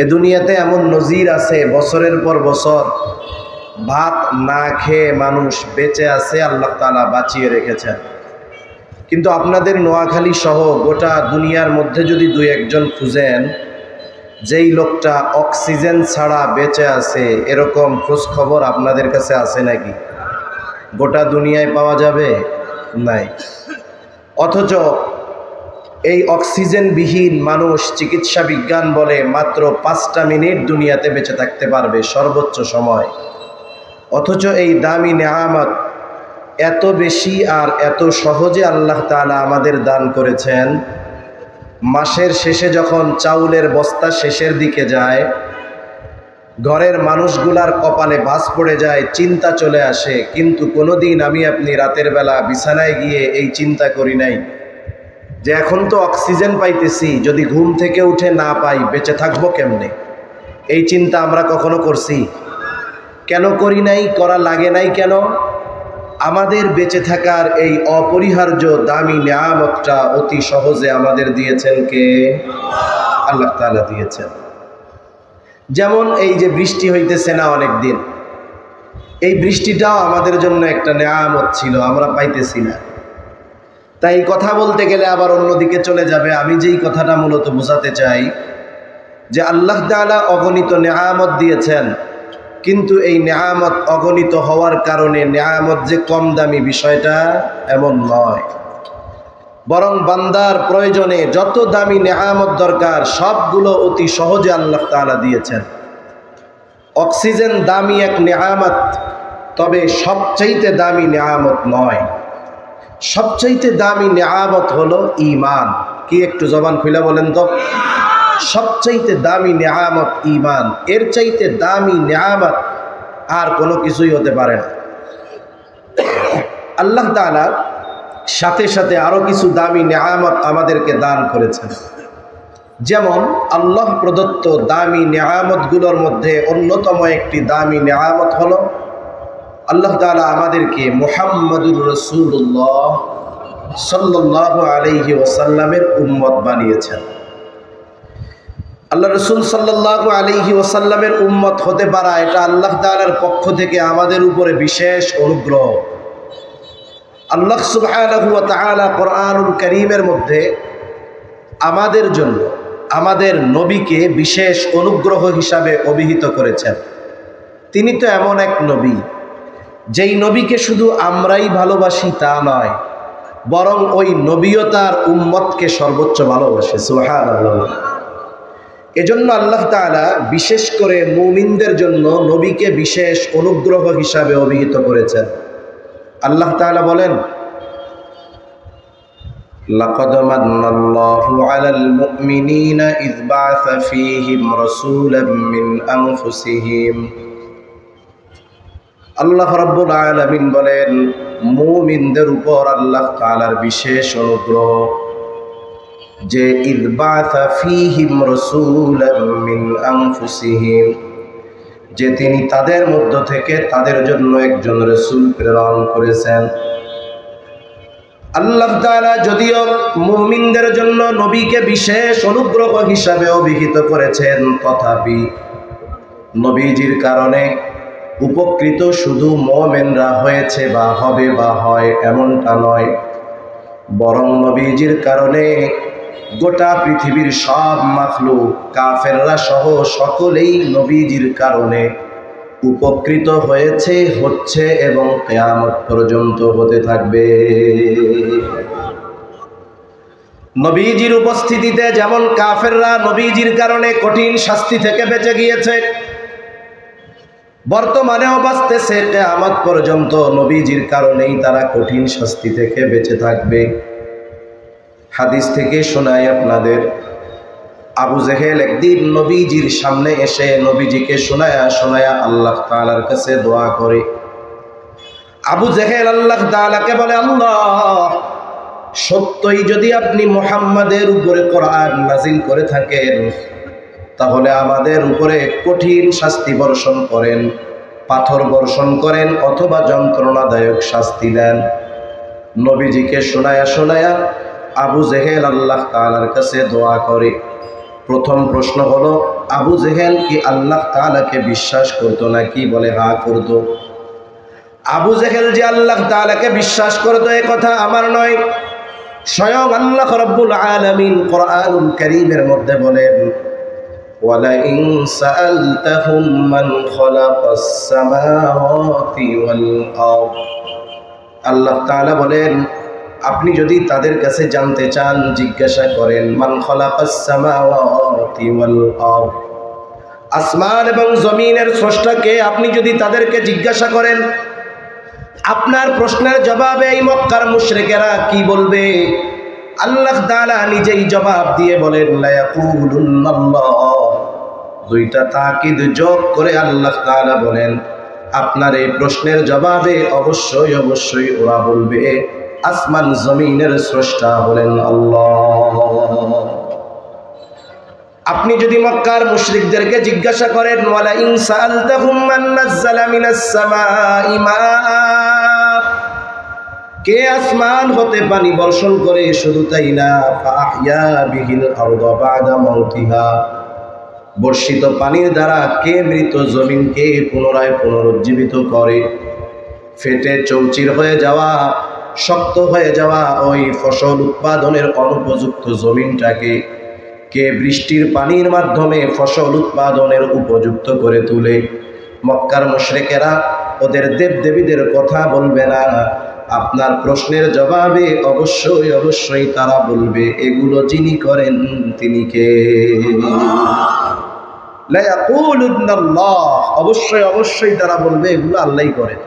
এ দুনিয়াতে এমন নজির আছে, বছরের পর বছর ভাত না খেয়ে মানুষ বেঁচে আছে, আল্লাহ তাআলা বাঁচিয়ে রেখেছেন। কিন্তু আপনাদের নোয়াখালী সহ গোটা দুনিয়ার মধ্যে যদি দুই একজন খুঁজেন যেই লোকটা অক্সিজেন ছাড়া বেঁচে আছে, এরকম খোঁজ খবর আপনাদের কাছে আছে নাকি? গোটা দুনিয়ায় পাওয়া যাবে? নাই। অথচ এই অক্সিজেনবিহীন মানুষ চিকিৎসা বিজ্ঞান বলে মাত্র 5টা মিনিট দুনিয়াতে বেঁচে থাকতে পারবে সর্বোচ্চ সময়। অথচ এই দামি নেয়ামত এত বেশি আর এত সহজে আল্লাহ তাআলা আমাদের দান করেছেন। মাসের শেষে যখন চাউলের বস্তা শেষের দিকে যায়, ঘরের মানুষগুলার কপালে ভাঁজ পড়ে যায়, চিন্তা চলে আসে, কিন্তু কোনোদিন আমি আপনি রাতের বেলা বিছানায় গিয়ে এই চিন্তা করি নাই যে এখন তো অক্সিজেন পাইতেছি, যদি ঘুম থেকে উঠে না পাই বেঁচে থাকবো কেমনে? এই চিন্তা আমরা কখনো করছি? কেন করি নাই? করা লাগে নাই কেন? আমাদের বেঁচে থাকার এই অপরিহার্য দামি নেয়ামতটা অতি সহজে আমাদের দিয়েছেন কে? আল্লাহ তাআলা দিয়েছেন। যেমন এই যে বৃষ্টি হইতেছে না অনেক দিন, এই বৃষ্টিটাও আমাদের জন্য একটা নেয়ামত ছিল, আমরা পাইতেছি না। তাই কথা বলতে গেলে আবার অন্যদিকে চলে যাবে। আমি যেই কথাটা মূলত বোঝাতে চাই যে আল্লাহ তাআলা অগণিত নেয়ামত দিয়েছেন, কিন্তু এই নেয়ামত অগণিত হওয়ার কারণে নেয়ামত যে কম দামি বিষয়টা এমন নয়, বরং বান্দার প্রয়োজনে যত দামি নেয়ামত দরকার সবগুলো অতি সহজে আল্লাহ তাআলা দিয়েছেন। অক্সিজেন দামি এক নেয়ামত, তবে সবচাইতে দামি নেয়ামত নয়। সবচাইতে দামি নেয়ামত হলো ঈমান। কি একটু জবান খুলে বলেন তো? সবচাইতে দামি নেয়ামত ঈমান। এর চাইতে দামি নেয়ামত আর কোনো কিছুই হতে পারে না। আল্লাহ তাআলা সাথে সাথে আরো কিছু দামি নেয়ামত আমাদেরকে দান করেছেন। যেমন আল্লাহ প্রদত্ত দামি নেয়ামতগুলোর মধ্যে অন্যতম একটি দামি নেয়ামত হলো আল্লাহ তাআলা আমাদেরকে মুহাম্মাদুর রাসূলুল্লাহ সাল্লাল্লাহু আলাইহি ওয়াসাল্লামের উম্মত বানিয়েছেন। আল্লাহ রাসূল সাল্লাল্লাহু আলাইহি ওয়াসাল্লামের উম্মত হতে পারা এটা আল্লাহ তাআলার পক্ষ থেকে আমাদের উপরে বিশেষ অনুগ্রহ। আল্লাহ সুবহানাহু ওয়া তাআলা কোরআনুল কারীমের মধ্যে আমাদের জন্য আমাদের নবীকে বিশেষ অনুগ্রহ হিসাবে অভিহিত করেছেন। তিনি তো এমন এক নবী, যেই নবীকে শুধু আমরাই ভালোবাসি তা নয়, বরং ওই নবীও তার উম্মতকে সর্বোচ্চ ভালোবাসে। সুবহানাল্লাহ। এজন্য আল্লাহ তাআলা বিশেষ করে মুমিনদের জন্য নবীকে বিশেষ অনুগ্রহ হিসাবে অভিহিত করেছেন। আল্লাহ তাআলা বলেন, লাকাদ মান্নাল্লাহু আলাল মুমিনিনা ইয বা'আসা ফীহিম রাসূলাম মিন আনফুসিহিম। আল্লাহ রাব্বুল আলামিন বলেন, মুমিনদের উপর আল্লাহ তাআলার বিশেষ অনুগ্রহ যে ইয বা'আসা ফীহিম রাসূলাম মিন আনফুসিহিম, যে তিনি তাদের মধ্য থেকে তাদের জন্য একজন রাসূল প্রেরণ করেছেন। আল্লাহ তাআলা যদিও মুমিনদের জন্য নবীকে বিশেষ অনুগ্রহ হিসাবে অভিহিত করেছেন, তথাপি নবীজির কারণে উপকৃত শুধু মুমিনরা হয়েছে বা হবে বা হয় এমনটা নয়, বরং নবীজির কারণে গোটা পৃথিবীর সব মাখলুক কাফেররা সহ সকলেই নবীজির কারণে উপকৃত হয়েছে, হচ্ছে এবং কিয়ামত পর্যন্ত হতে থাকবে। নবীজির উপস্থিতিতে যেমন কাফেররা নবীজির কারণে কঠিন শাস্তি থেকে বেঁচে গিয়েছে, বর্তমানেও বাঁচতেছে, কিয়ামত পর্যন্ত নবীজির কারণেই তারা কঠিন শাস্তি থেকে বেঁচে থাকবে। হাদিস থেকে শোনাই আপনাদের, আবু জেহেল একদিন নবীজির সামনে এসে নবীজিকে শোনায়া শোনায়া আল্লাহ তাআলার কাছে দোয়া করে। আবু জেহেল আল্লাহ তাআলাকে বলে, আল্লাহ, সত্যই যদি আপনি মুহাম্মাদের উপরে কোরআন নাজিল করে থাকেন, তাহলে আমাদের উপরে কঠিন শাস্তি বর্ষণ করেন, পাথর বর্ষণ করেন, অথবা যন্ত্রণাদায়ক শাস্তি দেন। নবীজিকে শোনায়া শোনায়া আবু জেহেল আল্লাহ তাআলার কাছে দোয়া করে। প্রথম প্রশ্ন হলো, আবু জেহেল কি আল্লাহ তাআলাকে বিশ্বাস করতো নাকি? বলে হ্যাঁ করতো। আবু জেহেল যে আল্লাহ তাআলাকে বিশ্বাস করতো এ কথা আমার নয়, স্বয়ং আল্লাহ রাব্বুল আলামিন কোরআনুল কারীমের মধ্যে বলেন, ওয়ালাইন সাআলতাহুম মান খালাকাস সামাওয়াতি ওয়াল আরদ। আল্লাহ তাআলা বলেন, আপনি যদি তাদের কাছে জানতে চান, জিজ্ঞাসা করেন, মান খালাকাস সামাওয়াতি ওয়াল আরদ, আসমান এবং জমিনের স্রষ্টাকে আপনি যদি তাদেরকে জিজ্ঞাসা করেন, আপনার প্রশ্নের জবাবে এই মক্কার মুশরিকেরা কি বলবে? আল্লাহ তাআলা নিজেই জবাব দিয়ে বলেন, লা ইয়াকুলুন্নাল্লাহ। দুইটা তাকিদ যোগ করে আল্লাহ তাআলা বলেন, আপনার এই প্রশ্নের জবাবে অবশ্যই অবশ্যই ওরা বলবে আসমান জমিনের স্রষ্টা হলেন আল্লাহ। আপনি যদি মক্কার মুশরিকদেরকে জিজ্ঞাসা করেন, ওয়ালা ইন সাআলতাহুম মান নাযালা মিনাস সামাই মা, কে আসমান হতে পানি বর্ষণ করে, শুধু তাই না, ফাআহইয়া বিহিল আরদা বা'দা মাউতিহা, বর্ষিত পানির দ্বারা কে মৃত জমিনকে পুনরায় পুনরুজ্জীবিত করে, ফেটে চৌচির হয়ে যাওয়া, শক্ত হয়ে যাওয়া ওই ফসল উৎপাদনের অনুপযুক্ত জমিনটাকে কে বৃষ্টির পানির মাধ্যমে ফসল উৎপাদনের উপযুক্ত করে তুলে। মক্কার মুশরিকেরা ওদের দেবদেবীদের কথা বলবে না, আপনার প্রশ্নের জবাবে অবশ্যই অবশ্যই তারা বলবে এগুলো যিনি করেন তিনি কে? লা ইয়াকুলুন্নাল্লাহ, অবশ্যই অবশ্যই তারা বলবে এগুলো আল্লাহই করেন।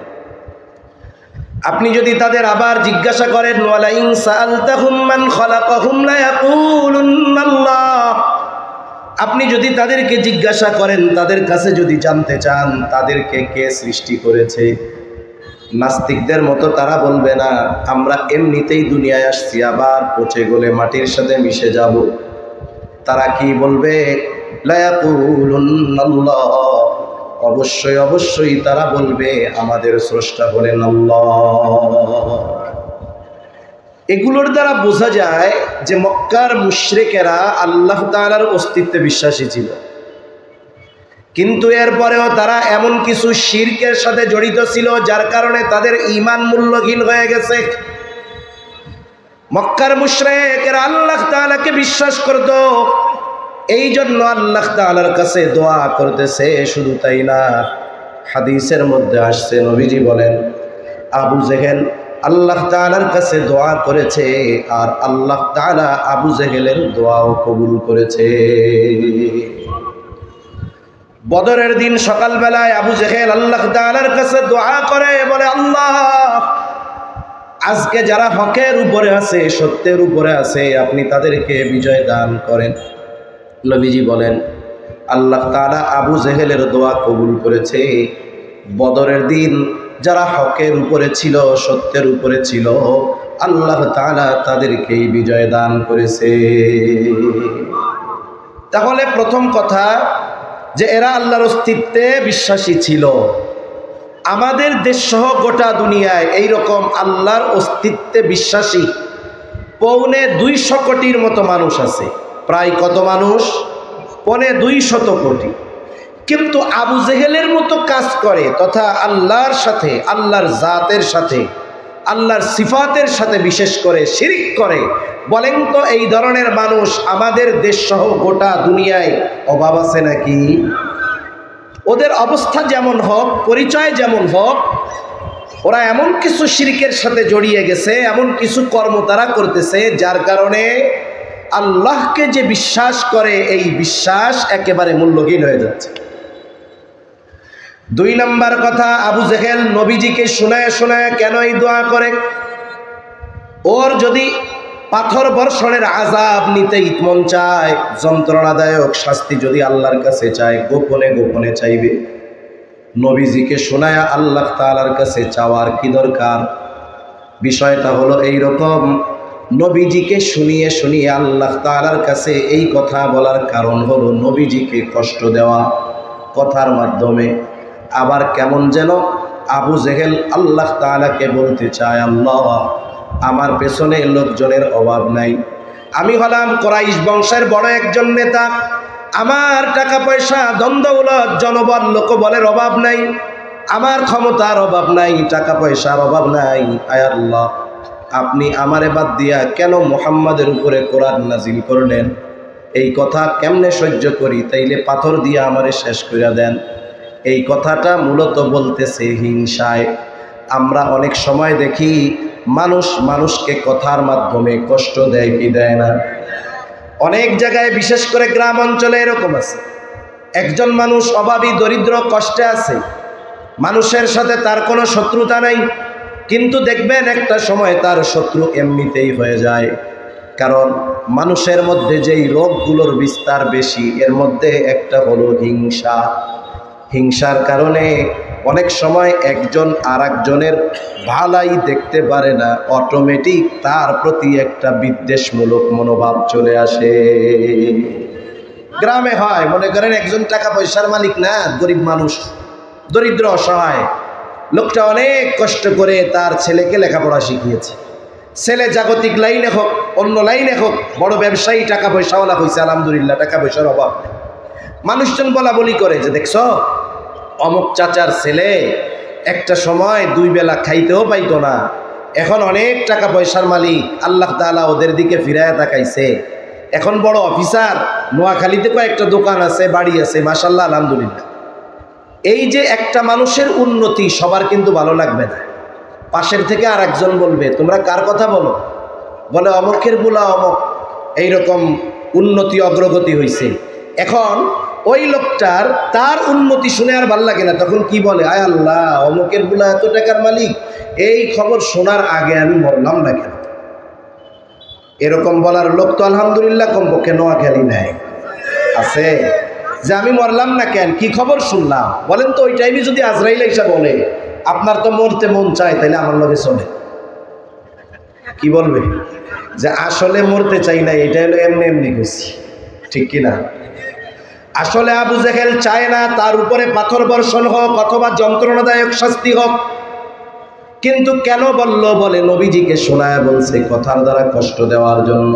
আপনি যদি তাদের আবার জিজ্ঞাসা করেন, ওয়ালা ইন সাআলতাহুম মান খালাকাহুম লা ইয়াকুলুন্নাল্লাহ, আপনি যদি তাদেরকে জিজ্ঞাসা করেন, তাদের কাছে যদি জানতে চান তাদেরকে কে সৃষ্টি করেছে, নাস্তিকদের মতো তারা বলবে না আমরা এমনিতেই দুনিয়ায় আসছি, আবার পচে গলে মাটির সাথে মিশে যাব। তারা কি বলবে? লা ইয়াকুলুন্নাল্লাহ, অবশ্যই অবশ্যই তারা বলবে আমাদের স্রষ্টা হলেন আল্লাহ। এগুলোর দ্বারা বোঝা যায় যে মক্কার মুশরিকেরা আল্লাহ তাআলার অস্তিত্বে বিশ্বাসী ছিল, কিন্তু এরপরেও তারা এমন কিছু শিরকের সাথে জড়িত ছিল যার কারণে তাদের ঈমান মূল্যহীন হয়ে গেছে। মক্কার মুশরিকেরা আল্লাহ তাআলাকে বিশ্বাস করত, এই জন্য আল্লাহ তাআলার কাছে দোয়া করতেছে। শুধু তাই না, হাদিসের মধ্যে আসছে, নবীজি বলেন আবু জেহেল আল্লাহ তাআলার কাছে দোয়া করেছে, আর আল্লাহ তাআলা আবু জেহেলের দোয়াও কবুল করেছে। বদরের দিন সকালবেলায় আবু জেহেল আল্লাহ তাআলার কাছে দোয়া করে, বলে আল্লাহ, আজকে যারা হকের উপরে আছে, সত্যের উপরে আছে, আপনি তাদেরকে বিজয় দান করেন। নবীজি বলেন আল্লাহ তাআলা আবু জেহেলের দোয়া কবুল করেছে। বদরের দিন যারা হকের উপরে ছিল, সত্যের উপরে ছিল, আল্লাহ তাআলা তাদেরকেই বিজয় দান করেছে। তাহলে প্রথম কথা যে এরা আল্লাহর অস্তিত্বে বিশ্বাসী ছিল। আমাদের দেশ সহ গোটা দুনিয়ায় এইরকম আল্লাহর অস্তিত্বে বিশ্বাসী 250 কোটির মতো মানুষ আছে। প্রায় কত মানুষ? 250 কোটি। কিন্তু আবু জেহেলের মতো কাজ করে তথা আল্লাহর সাথে, আল্লাহর জাতের সাথে, আল্লাহর সিফাতের সাথে বিশেষ করে শিরিক করে, বলেন তো এই ধরনের মানুষ আমাদের দেশ সহ গোটা দুনিয়ায় অভাব আছে নাকি? ওদের অবস্থা যেমন হোক, পরিচয় যেমন হোক, ওরা এমন কিছু শিরকের সাথে জড়িয়ে গেছে, এমন কিছু কর্ম তারা করতেছে যার কারণে আল্লাহকে যে বিশ্বাস করে এই বিশ্বাস একেবারে মূল্যহীন হয়ে যাচ্ছে। 2 নম্বর কথা, আবু জেহেল নবীজিকে শোনায় শোনায় কেন এই দোয়া করে? ওর যদি পাথর বর্ষণের আযাব নিতে মন চায়, যন্ত্রণাদায়ক শাস্তি যদি আল্লাহর কাছে চায়, গোপনে গোপনে চাইবে। নবীজিকে শোনায় আল্লাহ তাআলার কাছে চাওয়ার কি দরকার? বিষয়টা হলো এই রকম, নবীজিকে শুনিয়ে শুনিয়ে আল্লাহ তাআলার কাছে এই কথা বলার কারণ হলো নবীজিকে কষ্ট দেওয়া কথার মাধ্যমে। আবার কেমন যেন আবু জেহেল আল্লাহ তাআলাকে বলতে চায়, আল্লাহ, আমার পেছনে লোকজনের অভাব নাই, আমি হলাম কুরাইশ বংশের বড় একজন নেতা, আমার টাকা পয়সা ধন দৌলত জনবল লোকবলের অভাব নাই, আমার ক্ষমতার অভাব নাই, টাকা পয়সার অভাব নাই। আয় আল্লাহ, আপনি আমারে বাদ দিয়া কেন মুহাম্মাদের উপরে কোরআন নাজিল করলেন? এই কথা কেমনে সহ্য করি, তাইলে পাথর দিয়ে আমারে শেষ করে দেন। এই কথাটা মূলত বলতেছে হিংসায়। আমরা অনেক সময় দেখি মানুষ মানুষকে কথার মাধ্যমে কষ্ট দেয় কি দেয় না? অনেক জায়গায় বিশেষ করে গ্রাম অঞ্চলে এরকম আছে, একজন মানুষ অভাবী দরিদ্র কষ্টে আছে, মানুষের সাথে তার কোনো শত্রুতা নাই, কিন্তু দেখবেন একটা সময় তার শত্রু এমনিতেই হয়ে যায়। কারণ মানুষের মধ্যে যেই রোগগুলোর বিস্তার বেশি, এর মধ্যে একটা হলো হিংসা। হিংসার কারণে অনেক সময় একজন আর একজনের ভালাই দেখতে পারে না, অটোমেটিক তার প্রতি একটা বিদ্বেষমূলক মনোভাব চলে আসে। গ্রামে হয়, মনে করেন একজন টাকা পয়সার মালিক না, গরিব মানুষ, দরিদ্র অসহায় লোকটা অনেক কষ্ট করে তার ছেলেকে লেখাপড়া শিখিয়েছে। ছেলে জাগতিক লাইনে হোক অন্য লাইনে হোক বড় ব্যবসায়ী, টাকা পয়সাওয়ালা হয়েছে, আলহামদুলিল্লাহ, টাকা পয়সার অভাব। মানুষজন বলা বলি করে যে দেখছ অমুক চাচার ছেলে একটা সময় 2 বেলা খাইতেও পাইতো না, এখন অনেক টাকা পয়সার মালিক, আল্লাহ তাআলা ওদের দিকে ফিরায়া তাকাইছে, এখন বড় অফিসার, নোয়াখালীতে কয়েকটা দোকান আছে, বাড়ি আছে, মাশাআল্লাহ, আলহামদুলিল্লাহ। এই যে একটা মানুষের উন্নতি সবার কিন্তু ভালো লাগবে না। পাশের থেকে আর একজন বলবে তোমরা কার কথা বলো? বলে অমুকের বুলা অমুক এইরকম উন্নতি অগ্রগতি হয়েছে। এখন ওই লোকটার তার উন্নতি শুনে আর ভাল লাগে না, তখন কি বলে, আয় আল্লাহ, অমুকের বুলা এত টাকার মালিক, এই খবর শোনার আগে আমি মরলাম না কেন? এরকম বলার লোক তো আলহামদুলিল্লাহ কমপক্ষে নোয়াখালী নেয় আছে, যে আমি মরলাম না কেন, কি খবর শুনলাম? বলেন তো ওই টাইমে যদি আজরাইল এসে বলে আপনার তো মরতে মন চায়, তাইলে আমার লগে চলে, কি বলবে? যে আসলে মরতে চাই না, এটা হলো এমনি এমনি গেছি, ঠিক কিনা? আসলে আবু জেহেল চায় না তার উপরে পাথর বর্ষণ হোক অথবা যন্ত্রণাদায়ক শাস্তি হোক, কিন্তু কেন বলল? বলে নবীজিকে শোনায় বলছে কথার দ্বারা কষ্ট দেওয়ার জন্য।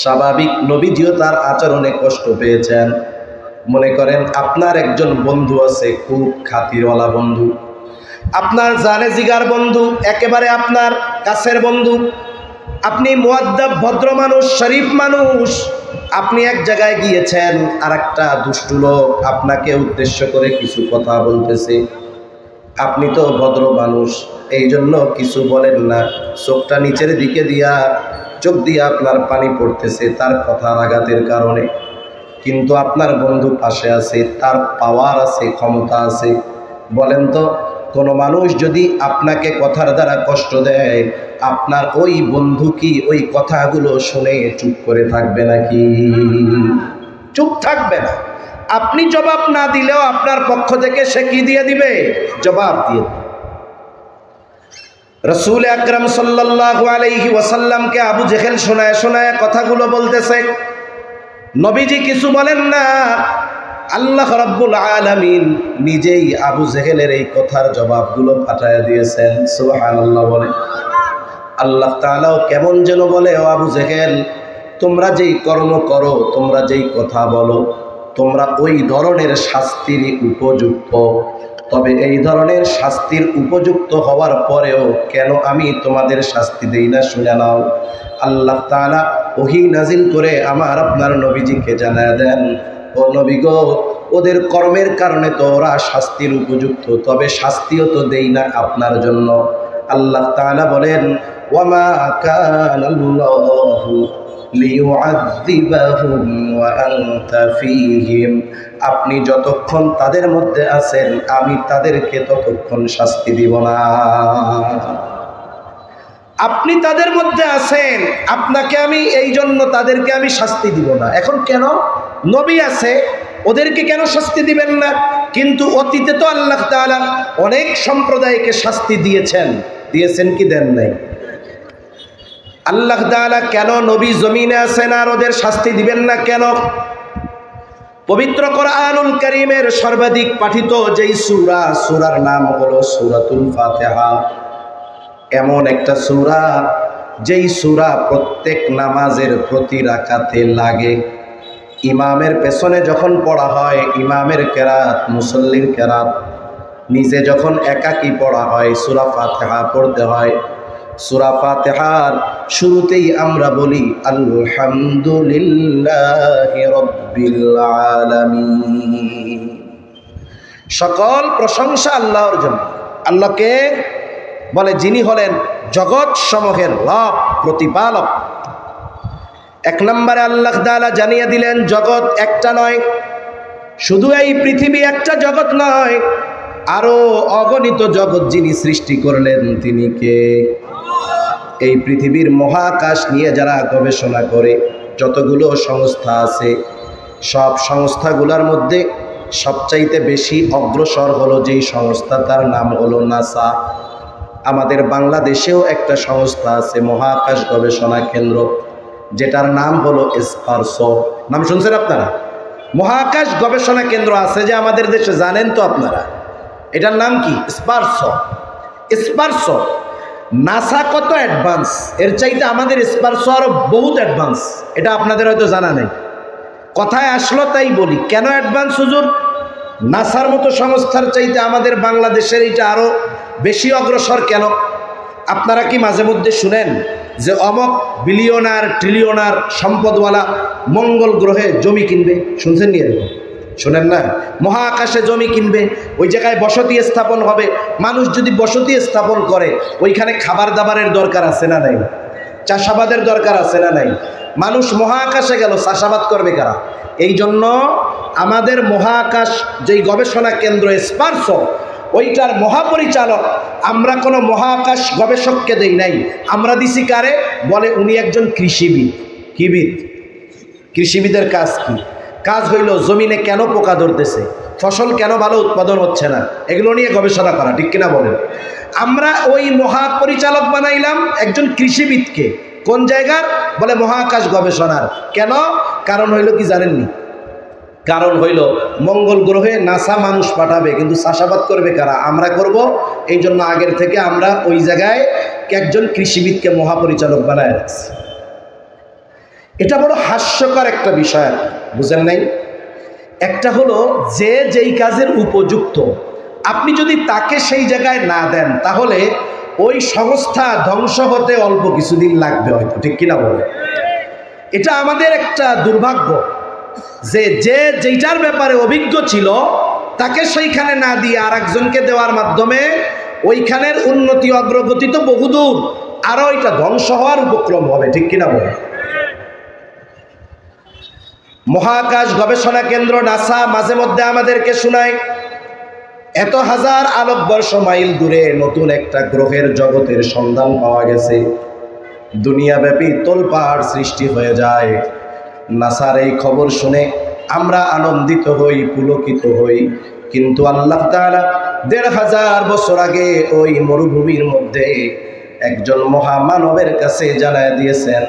স্বাভাবিক, নবীজিও তার আচরণে কষ্ট পেয়েছেন। মনে করেন আপনার একজন বন্ধু আছে, খুব খাতিরওয়ালা বন্ধু, আপনার জানে জিগার বন্ধু, একেবারে আপনার কাছের বন্ধু, আপনি মুআদ্দাব ভদ্র মানুষ, শরীফ মানুষ, আপনি এক জায়গায় গিয়েছেন, আর একটা দুষ্টু লোক আপনাকে উদ্দেশ্য করে কিছু কথা বলতেছে, আপনি তো ভদ্র মানুষ, এই জন্য কিছু বলেন না, চোখটা নিচের দিকে দিয়া, চোখ দিয়ে আপনার পানি পড়তেছে তার কথার আঘাতের কারণে, কিন্তু আপনার বন্ধু পাশে আছে, তার পাওয়ার আছে, ক্ষমতা আছে। বলেন তো কোনো মানুষ যদি আপনাকে কথার দ্বারা কষ্ট দেয়, আপনার ওই বন্ধু কি ওই কথাগুলো শুনে চুপ করে থাকবে নাকি? চুপ থাকবে না। আপনি জবাব না দিলেও আপনার পক্ষ থেকে সে কি দিয়ে দিবে? জবাব দিয়ে দিবে। রাসূল আকরাম সাল্লাল্লাহু আলাইহি ওয়াসাল্লামকে আবু জেহেল শোনায় শোনায় কথাগুলো বলতেছে, নবীজি কিছু বলেন না, আল্লাহ রাব্বুল আলামিন নিজেই আবু জেহেলের এই কথার জবাবগুলো পাঠায় দিয়েছেন। সুবহানাল্লাহ বলে। আল্লাহ তাআলাও কেমন যেন বলে, ও আবু জেহেল, তোমরা যেই কর্ম করো, তোমরা যেই কথা বলো, তোমরা ওই ধরনের শাস্তির উপযুক্ত। তবে এই ধরনের শাস্তির উপযুক্ত হওয়ার পরেও কেন আমি তোমাদের শাস্তি দেই না শুনে নাও। আল্লাহ তাআলা ওহী নাজিল করে আমার আপনার নবীজিকে জানায় দেন, ও নবী গো, ওদের কর্মের কারণে তো ওরা শাস্তির উপযুক্ত, তবে শাস্তিও তো দেই না আপনার জন্য। আল্লাহ তাআলা বলেন, ওয়ামা কানাল্লাহু লিউআযযিবাহুম ওয়া আনতা ফীহিম, আপনি যতক্ষণ তাদের মধ্যে আছেন আমি তাদেরকে ততক্ষণ শাস্তি দিব না। আপনি তাদের মধ্যে আছেন, আপনাকে আমি এই জন্য তাদেরকে আমি শাস্তি দিব না। এখন কেন? নবী আছে, ওদেরকে কেন শাস্তি দিবেন না? কিন্তু অতীতে তো আল্লাহ তাআলা অনেক সম্প্রদায়কে শাস্তি দিয়েছেন, দিয়েছেন কি দেন নাই? আল্লাহ তাআলা কেন নবী জমিনে আছেন আর ওদের শাস্তি দিবেন না কেন? পবিত্র কোরআনুল কারীমের সর্বাধিক পাঠিত যেই সূরা, সূরার নাম হলো সূরাতুল ফাতিহা। এমন একটা সূরা যেই সূরা প্রত্যেক নামাজের প্রতি রাকাতে লাগে, ইমামের পেছনে যখন পড়া হয়, ইমামের কেরাত, মুসল্লির কেরাত, নিজে যখন একাকী পড়া হয়, সূরা ফাতিহা পড়তে হয়। সূরা ফাতিহার শুরুতেই আমরা বলি আলহামদুলিল্লাহি রাব্বিল আলামিন। সকল প্রশংসা আল্লাহর জন্য। আল্লাহকে বলে যিনি হলেন জগৎ সমূহের রব, প্রতিপালক। এক নম্বরে আল্লাহ তাআলা জানিয়ে দিলেন জগৎ একটা নয়, শুধু এই পৃথিবী একটা জগৎ নয়, আরো অগণিত জগৎ যিনি সৃষ্টি করলেন তিনি কে? এই পৃথিবীর মহাকাশ নিয়ে যারা গবেষণা করে, যতগুলো সংস্থা আছে, সব সংস্থাগুলোর মধ্যে সবচাইতে বেশি অগ্রসর হলো যেই সংস্থা, তার নাম হলো নাসা। আমাদের বাংলাদেশেও একটা সংস্থা আছে, মহাকাশ গবেষণা কেন্দ্র, যেটার নাম হলো স্পারসো। নাম শুনছেন আপনারা? মহাকাশ গবেষণা কেন্দ্র আছে যে আমাদের দেশে, জানেন তো আপনারা? এটার নাম কি? স্পারসো। স্পারসো। নাসা কত অ্যাডভান্স, এর চাইতে আমাদের স্পারসো আরো বহুত অ্যাডভান্স। এটা আপনাদের হয়তো জানা নেই। কথায় আসলো তাই বলি, কেন অ্যাডভান্স হুজুর? নাসার মতো সংস্থার চাইতে আমাদের বাংলাদেশের এটা আরো বেশি অগ্রসর কেন? আপনারা কি মাঝে মধ্যে শুনেন যে অমক বিলিয়নার ট্রিলিয়নার সম্পদওয়ালা মঙ্গল গ্রহে জমি কিনবে? শুনছেন নি এরকম? শোনেন না? মহাকাশে জমি কিনবে, ওই জায়গায় বসতি স্থাপন হবে। মানুষ যদি বসতি স্থাপন করে, ওইখানে খাবার দাবারের দরকার আছে না নাই? চাষাবাদের দরকার আছে না নাই? মানুষ মহাকাশে গেল, চাষাবাদ করবে কারা? এই জন্য আমাদের মহাকাশ যেই গবেষণা কেন্দ্র স্পারসো, ওইটার মহাপরিচালক আমরা কোনো মহাকাশ গবেষককে দেই নাই, আমরা দিছি কারে? বলে উনি একজন কৃষিবিদ। কিবিদ? কৃষিবিদের কাজ কি? কাজ হইল জমিনে কেন পোকা ধরতেছে, ফসল কেন ভালো উৎপাদন হচ্ছে না, এগুলো নিয়ে গবেষণা করা, ঠিক কিনা বলেন? আমরা ওই মহাপরিচালক বানাইলাম একজন কৃষিবিদকে। কোন জায়গার? বলে মহাকাশ গবেষণার। কেন? কারণ হইল কি জানেননি? কারণ হইল মঙ্গল গ্রহে নাসা মানুষ পাঠাবে, কিন্তু চাষাবাদ করবে কারা? আমরা করব। এই জন্য আগের থেকে আমরা ওই জায়গায় একজন কৃষিবিদকে মহাপরিচালক বানায় রাখছি। এটা বড় হাস্যকর একটা বিষয়, বুঝেন নাই? একটা হলো যে যেই কাজের উপযুক্ত, আপনি যদি তাকে সেই জায়গায় না দেন, তাহলে ওই সংস্থা ধ্বংস হতে অল্প কিছুদিন লাগবে হয়তো, ঠিক কিনা বলে? এটা আমাদের একটা দুর্ভাগ্য যে যেইটার ব্যাপারে অভিজ্ঞ ছিল তাকে সেইখানে না দিয়ে আর একজনকে দেওয়ার মাধ্যমে ওইখানের উন্নতি অগ্রগতি তো বহুদূর, আরো এটা ধ্বংস হওয়ার উপক্রম হবে, ঠিক কিনা বলে? মহাকাশ গবেষণা কেন্দ্র নাসা মাঝে মধ্যে আমাদেরকে শোনায় এত হাজার আলোকবর্ষ মাইল দূরে নতুন একটা গ্রহের জগতের সন্ধান পাওয়া গেছে। দুনিয়াব্যাপী তোলপাড় সৃষ্টি হয়ে যায়। নাসার এই খবর শুনে আমরা আনন্দিত হই, পুলকিত হই, কিন্তু আল্লাহ তাআলা ১৫০০ বছর আগে ওই মরুভূমির মধ্যে একজন মহামানবের কাছে জানায় দিয়েছেন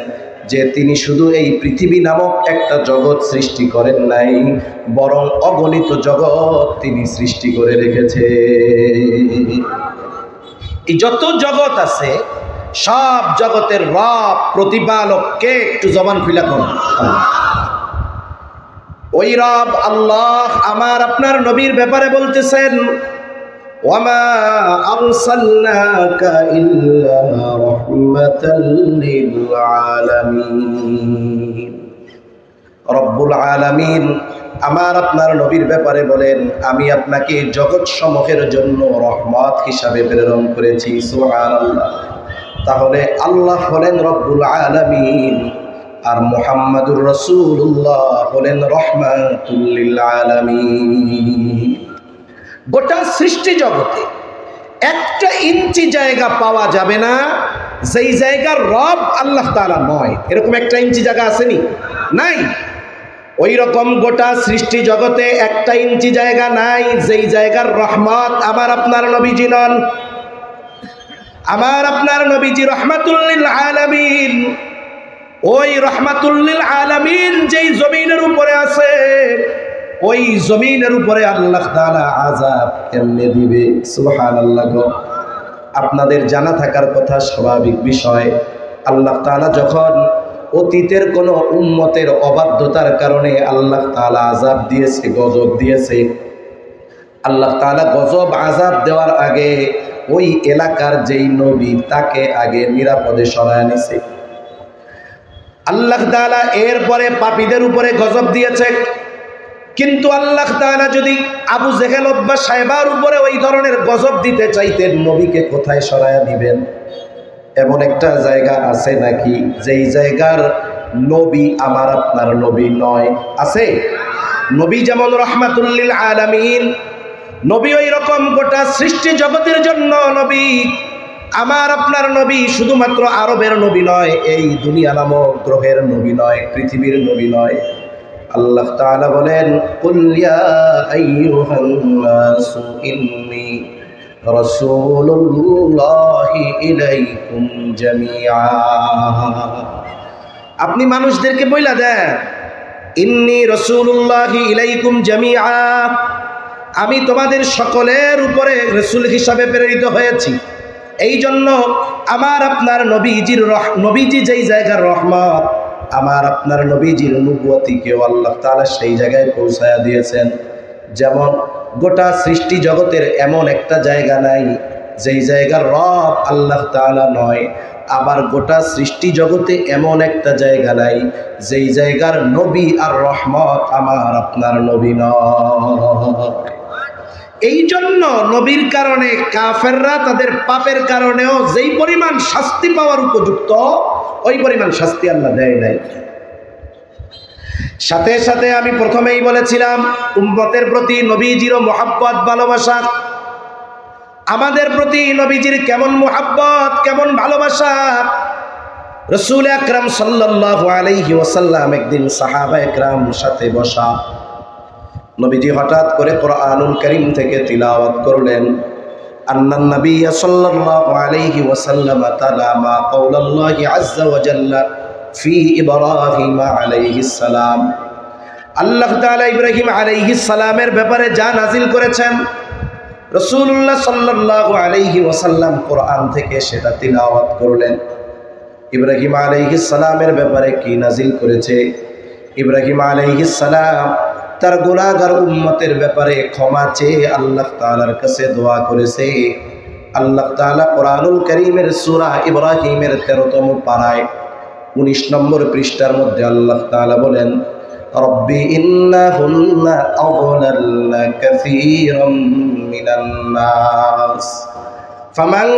যে তিনি শুধু এই পৃথিবী নামক একটা জগৎ সৃষ্টি করেন নাই, বরং অগণিত জগৎ তিনি সৃষ্টি করে রেখেছে। এই যত জগৎ আছে সব জগতের রব, প্রতিপালক কে? একটু জবান খুলে করুন। ওই রব আল্লাহ আমার আপনার নবীর ব্যাপারে বলতেছেন, ওয়ামা আরসালনাকা ইল্লা রাহমাতাল লিল আলামিন। রব্বুল আলামিন আমার আপনার নবীর ব্যাপারে বলেন, আমি আপনাকে জগৎ সমূহের জন্য রহমত হিসাবে প্রেরণ করেছি। সুবহানাল্লাহ। তাহলে আল্লাহ হলেন রব্বুল আলামিন আর মুহাম্মাদুর রাসূলুল্লাহ হলেন রাহমাতুল লিল আলামিন। গোটা সৃষ্টি জগতে একটা ইঞ্চি জায়গা পাওয়া যাবে না যেই জায়গার রব আল্লাহ তাআলা নয়। এরকম একটা ইঞ্চি জায়গা আসেনি? নাই। ওই রকম গোটা সৃষ্টি জগতে একটা ইঞ্চি জায়গা নাই যেই জায়গার রহমত আমার আপনার নবীজি নন। আমার আপনার নবীজি রাহমাতুল লিল আলামিন। ওই রাহমাতুল লিল আলামিন যেই জমিনের উপরে আছে, ওই জমিনের উপরে আল্লাহ তাআলা আযাব কেমনে দিবে? সুবহানাল্লাহ। আপনাদের জানা থাকার কথা স্বাভাবিক বিষয়, আল্লাহ তাআলা যখন অতীতের কোন উম্মতের অবাধ্যতার কারণে আল্লাহ তাআলা আযাব দিয়েছে, গজব দিয়েছে, আল্লাহ তাআলা গজব আযাব দেওয়ার আগে ওই এলাকার যেই নবী তাকে আগে নিরাপদে সরায় নিছে। আল্লাহ তাআলা এরপরে পাপীদের উপরে গজব দিয়েছে। কিন্তু আল্লাহ তাআলা যদি আবু জেহেল বা সাহেবার উপরে ওই ধরনের গজব দিতে চাইতেন, নবীকে কোথায় সরায়া দিবেন? এমন একটা জায়গা আছে নাকি যেই জায়গার নবী আমার আপনার নবী নয়? আছে? নবী যেমন রাহমাতুল লিল আলামিন, নবী ওই রকম গোটা সৃষ্টি জগতের জন্য নবী। আমার আপনার নবী শুধুমাত্র আরবের নবী নয়, এই দুনিয়া নামক গ্রহের নবী নয়, পৃথিবীর নবী নয়। আল্লাহ তাআলা বলেন, কুল ইয়া আইয়ুহান নাসু ইন্নী রাসূলুল্লাহি ইলাইকুম জামিআ। আপনি মানুষদেরকে বইলা দেন, ইন্নী রাসূলুল্লাহি ইলাইকুম জামিআ, আমি তোমাদের সকলের উপরে রাসূল হিসাবে প্রেরিত হয়েছি। এই জন্য আমার আপনার নবীজি যেই জায়গার রহমত, আমার আপনার নবীজির নবুয়তিকেও আল্লাহ তাআলা সেই জায়গায় পৌঁছায়া দিয়েছেন। যেমন গোটা সৃষ্টি জগতের এমন একটা জায়গা নাই যেই জায়গার রব আল্লাহ তাআলা নয়, আবার গোটা সৃষ্টি জগতে এমন একটা জায়গা নাই যেই জায়গার নবী আর রহমত আমার আপনার নবী নয়। এই জন্য নবীর কারণে কাফেররা তাদের পাপের কারণেও যেই পরিমাণ শাস্তি পাওয়ার উপযুক্ত, ওই পরিমাণ শাস্তি আল্লাহ দেয় নাই। সাথে সাথে আমি প্রথমেই বলেছিলাম, উম্মতের প্রতি নবীজিরও মহব্বত, ভালোবাসা। আমাদের প্রতি নবীজির কেমন মহব্বত, কেমন ভালোবাসা। রাসূল আকরাম সাল্লাল্লাহু আলাইহি ওয়াসাল্লাম একদিন সাহাবা একরাম সাথে বসা, নবীজি হঠাৎ করে কোরআনুল কারীম থেকে তিলাওয়াত করলেন। আন্নান নবী সাল্লাল্লাহু আলাইহি ওয়াসাল্লাম তালা মা কাওলাল্লাহি আযজা ওয়া জাল্লা ফি ইব্রাহিম আলাইহিস সালাম। আল্লাহ তাআলা ইব্রাহিম আলাইহিস সালামের ব্যাপারে যা নাজিল করেছেন, রাসূলুল্লাহ সাল্লাল্লাহু আলাইহি ওয়াসাল্লাম কোরআন থেকে সেটা তিলাওয়াত করলেন। ইব্রাহিম আলাইহিস সালামের ব্যাপারে কি নাজিল করেছে? ইব্রাহিম আলাইহিস সালাম তার গুনাহগার উম্মতের ব্যাপারে ক্ষমা চেয়ে আল্লাহ তাআলার কাছে দোয়া করেছে। আল্লাহ তাআলা কোরআনুল কারীমের সূরা ইব্রাহিমের 13তম পারায় 19 নম্বর পৃষ্ঠার মধ্যে আল্লাহ তাআলা বলেন, রব্বি ইন্নাহুন্না আযলালনা কাসীরাম মিনান নাস ফামান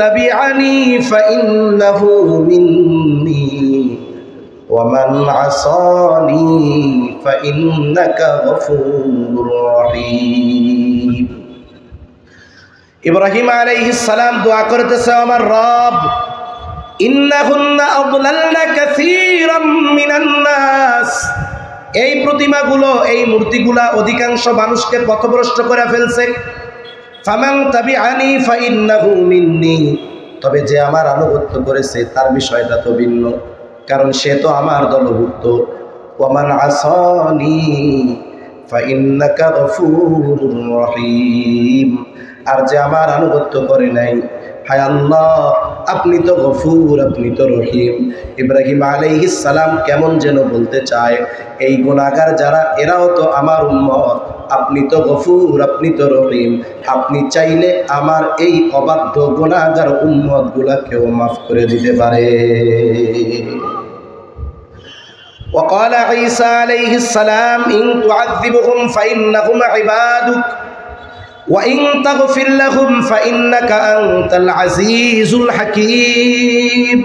তাবিআনি ফাইন্নাহু মিন্নী ওয়ামান আসানি ফাইন্নাকা গফুরুর রহিম। ইব্রাহিম আলাইহিস সালাম দোয়া করতেছে, আমার রব, ইন্নাহুন্না আযলালনা কাসীরাম মিনান নাস, এই প্রতিমাগুলো, এই মূর্তিগুলা অধিকাংশ মানুষকে পথভ্রষ্ট করে ফেলছে। ফামান তাবিআনি ফাইন্নাহু মিন্নী, তবে যে আমার আনুগত্য করেছে তার বিষয়টা তো ভিন্ন, কারণ সে তো আমার দলভুক্ত। ওয়ামান আসানি ফাইন্নাকা গফুরুর রহিম, আর যে আমার আনুগত্য করে নাই, হায় আল্লাহ আপনি তো গফুর, আপনি তো রহিম। ইব্রাহিম আলাইহিস সালাম কেমন যেন বলতে চায়, এই গুনাহগার যারা, এরাও তো আমার উম্মত, আপনি তো গফুর, আপনি তো রহিম, আপনি চাইলে আমার এই অবাধ্য গুনাহগার উম্মত গুলাকেও মাফ করে দিতে পারে। وقال عيسى عليه السلام إن تعذبهم فإنهم عبادك وإن تغفر لهم فإنك أنت العزيز الحكيم।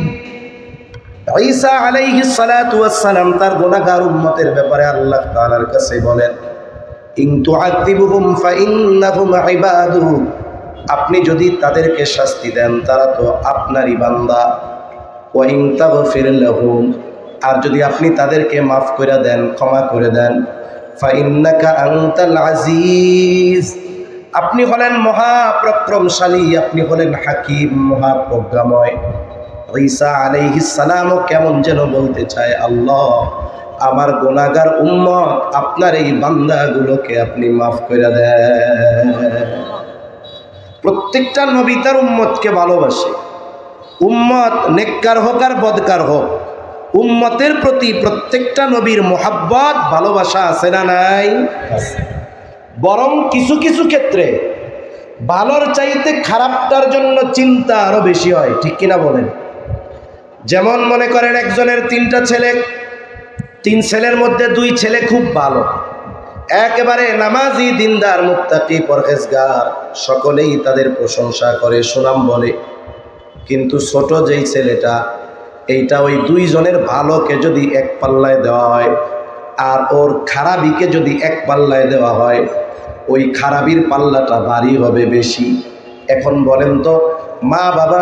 ঈসা আলাইহিস সালাতু ওয়াস সালাম তার গুনাহগার উম্মতের ব্যাপারে আল্লাহ তাআলার কাছে বলেন, ইন তুআযিবুহুম ফাইন্নাহুম ইবাদুক, আপনি যদি তাদেরকে শাস্তি দেন তারা তো আপনারই বান্দা। ওয়া ইন তাগফির লাহুম, আর যদি আপনি তাদেরকে মাফ করে দেন, ক্ষমা করে দেন, ফাইন্নাকা আনতাল আজিজ, আপনি হলেন মহাপরাক্রমশালী, আপনি হলেন হাকিম, মহাপ্রজ্ঞাময়। ঈসা আলাইহিস সালামও কেমন যেন বলতে চায়, আল্লাহ আমার গুনাহগার উম্মত, আপনার এই বান্দাগুলোকে আপনি মাফ করে দেন। প্রত্যেকটা নবী তার উম্মতকে ভালোবাসে, উম্মত নেককার হোক আর বদকার হোক, উম্মতের প্রতি প্রত্যেকটা নবীর মোহাব্বত ভালোবাসা আছে না নাই? বরং কিছু কিছু ক্ষেত্রে ভালোর চাইতে খারাপটার জন্য চিন্তা আরো বেশি হয়, ঠিক কিনা বলেন? যেমন মনে করেন একজনের 3টা ছেলে, 3 ছেলের মধ্যে 2 ছেলে খুব ভালো, একেবারে নামাজি, দিনদার, মুত্তাকি, পরহেজগার, সকলেই তাদের প্রশংসা করে, সুনাম বলে। কিন্তু ছোট যেই ছেলেটা, এইটা ওই 2 জনের ভালোকে যদি এক পাল্লায় দেওয়া হয় আর ওর খারাপিকে যদি এক পাল্লায় দেওয়া হয়, ওই খারাপির পাল্লাটা ভারী হবে বেশি। এখন বলেন তো, মা বাবা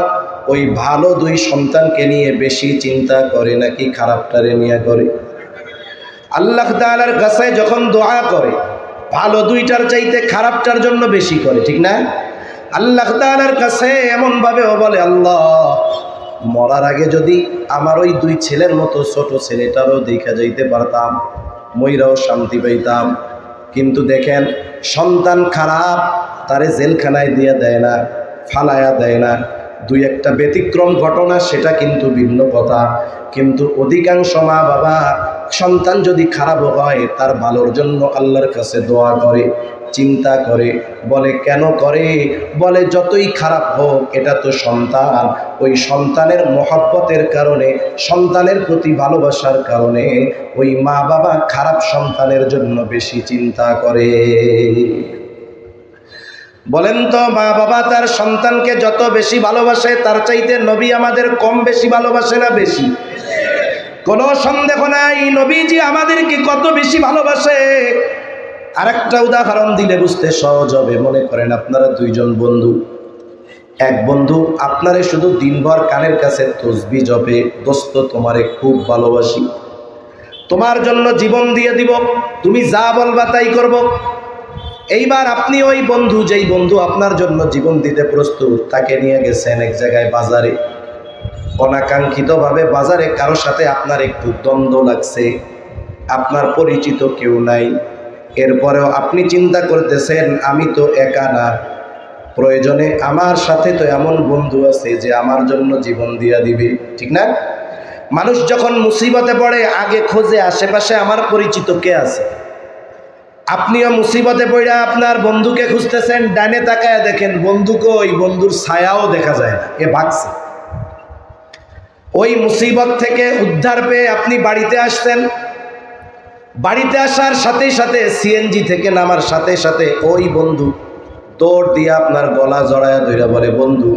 ওই ভালো 2 সন্তানকে নিয়ে বেশি চিন্তা করে নাকি খারাপটারে নিয়ে করে? আল্লাহ তাআলার কাছে যখন দোয়া করে, ভালো 2টার চাইতে খারাপটার জন্য বেশি করে, ঠিক না? আল্লাহ তাআলার কাছে এমনভাবেও বলে, আল্লাহ, মরার আগে যদি আমার ওই 2 ছেলের মতো ছোট ছেলেটারও দেখা যাইতে পারতাম, মইরাও শান্তি পাইতাম। কিন্তু দেখেন, সন্তান খারাপ, তারে জেলখানায় দিয়ে দেয় না, ফালায়া দেয় না। 2-1টা ব্যতিক্রম ঘটনা, সেটা কিন্তু ভিন্ন কথা। কিন্তু অধিকাংশ মা বাবা সন্তান যদি খারাপ হয় তার ভালোর জন্য আল্লাহর কাছে দোয়া করে, চিন্তা করে। বলে কেন করে? বলে যতই খারাপ হোক, এটা তো সন্তান, ওই সন্তানের মহব্বতের কারণে, সন্তানের প্রতি ভালোবাসার কারণে ওই মা বাবা খারাপ সন্তানের জন্য বেশি চিন্তা করে। বলেন তো, মা বাবা তার সন্তানকে যত বেশি ভালোবাসে, তার চাইতে নবী আমাদের কম বেশি ভালোবাসে না বেশি? কোনো সন্দেহ নাই, নবীজি আমাদেরকে কত বেশি ভালোবাসে। আরেকটা উদাহরণ দিলে বুঝতে সহজ হবে। মনে করেন আপনারা 2 জন বন্ধু, এক বন্ধু আপনারে শুধু দিনভর কানের কাছে তসবিহ জপে, দোস্ত তোমারে খুব ভালোবাসি, তোমার জন্য জীবন দিয়ে দিব, তুমি যা বলবা তাই করব। এইবার আপনি ওই বন্ধু, যেই বন্ধু আপনার জন্য জীবন দিতে প্রস্তুত, তাকে নিয়ে গেছেন এক জায়গায় বাজারে। অনাকাঙ্ক্ষিতভাবে বাজারে কারোর সাথে আপনার একটু দ্বন্দ্ব লাগছে, আপনার পরিচিত কেউ নাই। এরপরেও আপনি চিন্তা করতেছেন, আমি তো একা না, প্রয়োজনে আমার সাথে তো এমন বন্ধু আছে যে আমার জন্য জীবন দিয়া দিবে, ঠিক না? মানুষ যখন মুসিবতে পড়ে আগে খোঁজে আশেপাশে আমার পরিচিত কে আছে। আপনিও মুসিবতে পড়ে আপনার বন্ধুকে খুঁজতেছেন, ডানে তাকায় দেখেন বন্ধুকে, ওই বন্ধুর ছায়াও দেখা যায় না, এ ভাগছে। ওই মুসিবত থেকে উদ্ধার পেয়ে আপনি বাড়িতে আসছেন, বাড়িতে আসার সাথে সাথে সিএনজি থেকে নামার সাথে সাথে ওই বন্ধু দৌড় দিয়ে আপনার গলা জড়ায়া ধইরা বলে, বন্ধু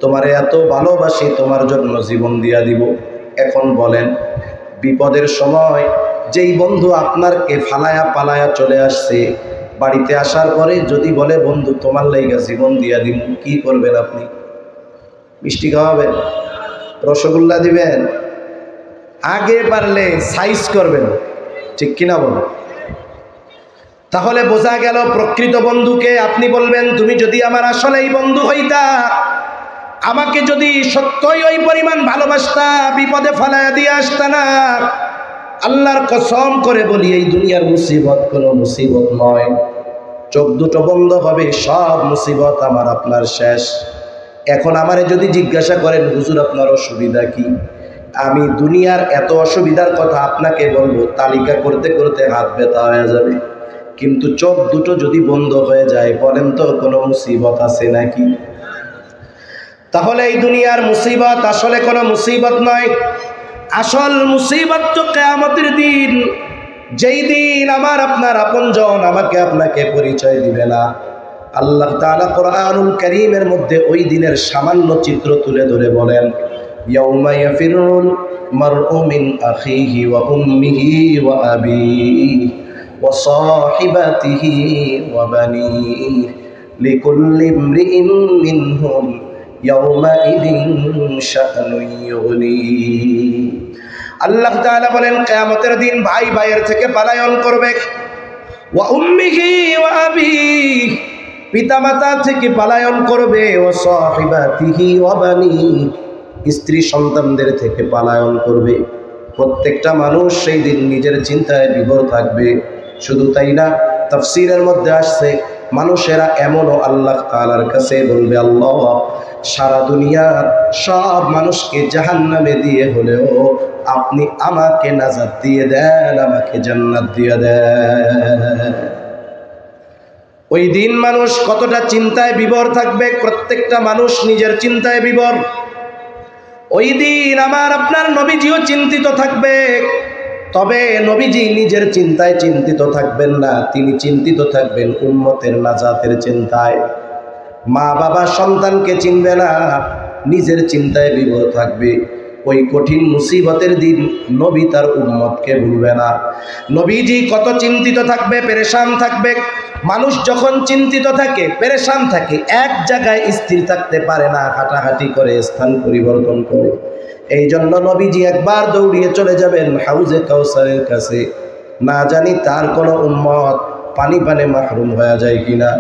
তোমারে এত ভালোবাসি, তোমার জন্য জীবন দিয়া দিব। এখন বলেন, বিপদের সময় যেই বন্ধু আপনারকে ফালায়া পালায়া চলে আসছে, বাড়িতে আসার পরে যদি বলে, বন্ধু তোমার লাইগা জীবন দিয়া দিব, কি করবেন আপনি? মিষ্টি খাওয়াবেন? রসগোল্লা দিবেন? আগে পারলে সাইজ করবেন, ঠিক কিনা বলেন? তাহলে বোঝা গেল প্রকৃত বন্ধুকে আপনি বলবেন, তুমি যদি আমার আসলেই বন্ধু হইতা, আমাকে যদি সত্যই ওই পরিমাণ ভালোবাসতা, বিপদে ফালায়া দিয়ে আসতা না। আল্লাহর কসম করে বলি, এই দুনিয়ার মুসিবত কোনো মুসিবত নয়। চোখ দুটো বন্ধ হবে, সব মুসিবত আমার আপনার শেষ। এখন আমারে যদি জিজ্ঞাসা করেন, হুজুর আপনার অসুবিধা কি, আমি দুনিয়ার এত অসুবিধার কথা আপনাকে বলবো, তালিকা করতে করতে হাত ব্যথা হয়ে যাবে। কিন্তু চোখ দুটো যদি বন্ধ হয়ে যায়, বলেন তো কোনো মুসিবত আছে নাকি? তাহলে এই দুনিয়ার মুসিবত আসলে কোনো মুসিবত নয়। আসল মুসিবত তো কিয়ামতের দিন, যেই দিন আমার আপনার আপনজন আমাকে আপনাকে পরিচয় দিবে না। আল্লাহ তাআলা কোরআনুল কারীমের মধ্যে ওই দিনের সামান্য চিত্র তুলে ধরে বলেন, ইয়াউমা ইয়াফিরুল মারউ মিন আখিহি ওয়া উম্মিহি ওয়া আবিহি ওয়া সাহিবাতিহি ওয়া বানিহি লিকুল্লি ইমরিইন মিনহুম ইয়াউমাইদিন শাআনুন ইউগনি। আল্লাহ তাআলা বলেন, কিয়ামতের দিন ভাই ভাইয়ের থেকে পলায়ন করবে। ওয়া উম্মিহি ওয়া আবিহি, পিতামাতা থেকে পলায়ন করবে। ওয়া সাহিবাতিহি ওয়া বানিহি, স্ত্রী সন্তানদের থেকে পলায়ন করবে। প্রত্যেকটা মানুষ সেই দিন নিজের চিন্তায় বিভোর থাকবে। শুধু তাই না, তাফসীরের মধ্যে আসছে, মানুষেরা এমনও আল্লাহ তাআলার কাছে বলবে, আল্লাহ সারা দুনিয়ার সব মানুষকে জাহান্নামে দিয়ে হলেও আপনি আমাকে নাজাত দিয়ে দেন, আমাকে জান্নাত দিয়ে দেন। ওই দিন মানুষ কতটা চিন্তায় বিভোর থাকবে, প্রত্যেকটা মানুষ নিজের চিন্তায় বিভোর। ওই দিন আমার আপনার নবীজিও চিন্তিত থাকবে, তবে নবীজি নিজের চিন্তায় চিন্তিত থাকবেন না, তিনি চিন্তিত থাকবেন উম্মতের নাজাতের চিন্তায়। মা বাবা সন্তানকে চিনবে না, নিজের চিন্তায় বিভোর থাকবে। ওই কঠিন মুসিবতের দিন নবী তার উম্মতকে ভুলবে না। নবীজি কত চিন্তিত থাকবে, পেরেশান থাকবে। মানুষ যখন চিন্তিত থাকে, পেরেশান থাকে, এক জায়গায় স্থির থাকতে পারে না, হাঁটাহাঁটি করে, স্থান পরিবর্তন করে। এই জন্য নবীজি একবার দৌড়িয়ে চলে যাবেন হাউজে কাউসারের কাছে, না জানি তার কোনো উম্মত পানি পানে মাহরুম হয়ে যায় কিনা।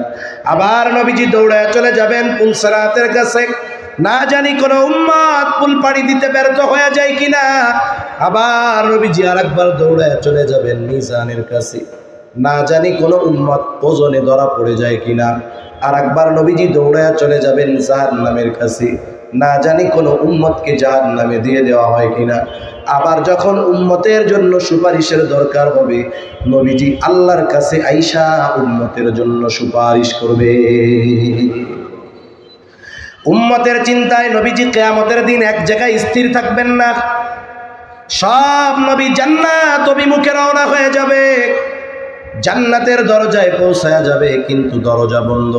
আবার নবীজি দৌড়ায় চলে যাবেন পুলসরাতের কাছে, না জানি কোনো উম্মত পুল পাড়ি দিতে ব্যর্থ হয়ে যায় কিনা। আবার নবীজি আরেকবার দৌড়ায় চলে যাবেন মিজানের কাছে, না জানি কোনো উম্মত ওজনে ধরা পড়ে যায় কিনা। আরেকবার নবীজি দৌড়ায় চলে যাবেন জাহান্নামের কাছে, না জানি কোনো উম্মতকে জাহান্নামে দিয়ে দেওয়া হয় কিনা। আবার যখন উম্মতের জন্য সুপারিশের দরকার হবে, নবীজি আল্লাহর কাছে আইসা উম্মতের জন্য সুপারিশ করবে। উম্মতের চিন্তায় নবীজি কিয়ামতের দিন এক জায়গায় স্থির থাকবেন না। সব নবী জান্নাত অভিমুখে রওনা হয়ে যাবে, জান্নাতের দরজায় পৌঁছায়া যাবে, কিন্তু দরজা বন্ধ।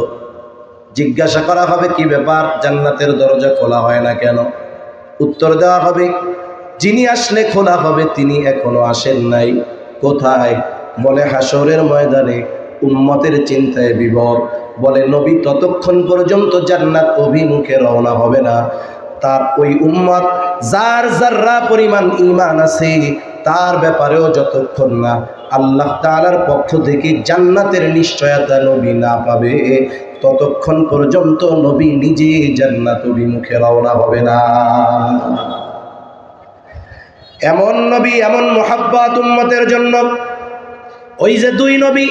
জিজ্ঞাসা করা হবে, কি ব্যাপার, জান্নাতের দরজা খোলা হয় না কেন? উত্তর দেওয়া হবে, যিনি আসলে খোলা হবে তিনি এখনো আসেন নাই। কোথায়? বলে হাসরের ময়দানে উম্মতের চিন্তায় বিভোর। বলে নবী ততক্ষণ পর্যন্ত জান্নাত অভিমুখে রওনা হবে না, তার ওই উম্মত যার যাররা পরিমাণ ঈমান আছে তার ব্যাপারেও যতক্ষণ না আল্লাহ তাআলার পক্ষ থেকে জান্নাতের নিশ্চয়তা নবী না পাবে, ততক্ষণ পর্যন্ত নবী নিজে জান্নাত অভিমুখে রওনা হবে না। এমন নবী, এমন মোহাব্বত উম্মতের জন্য। ওই যে দুই নবী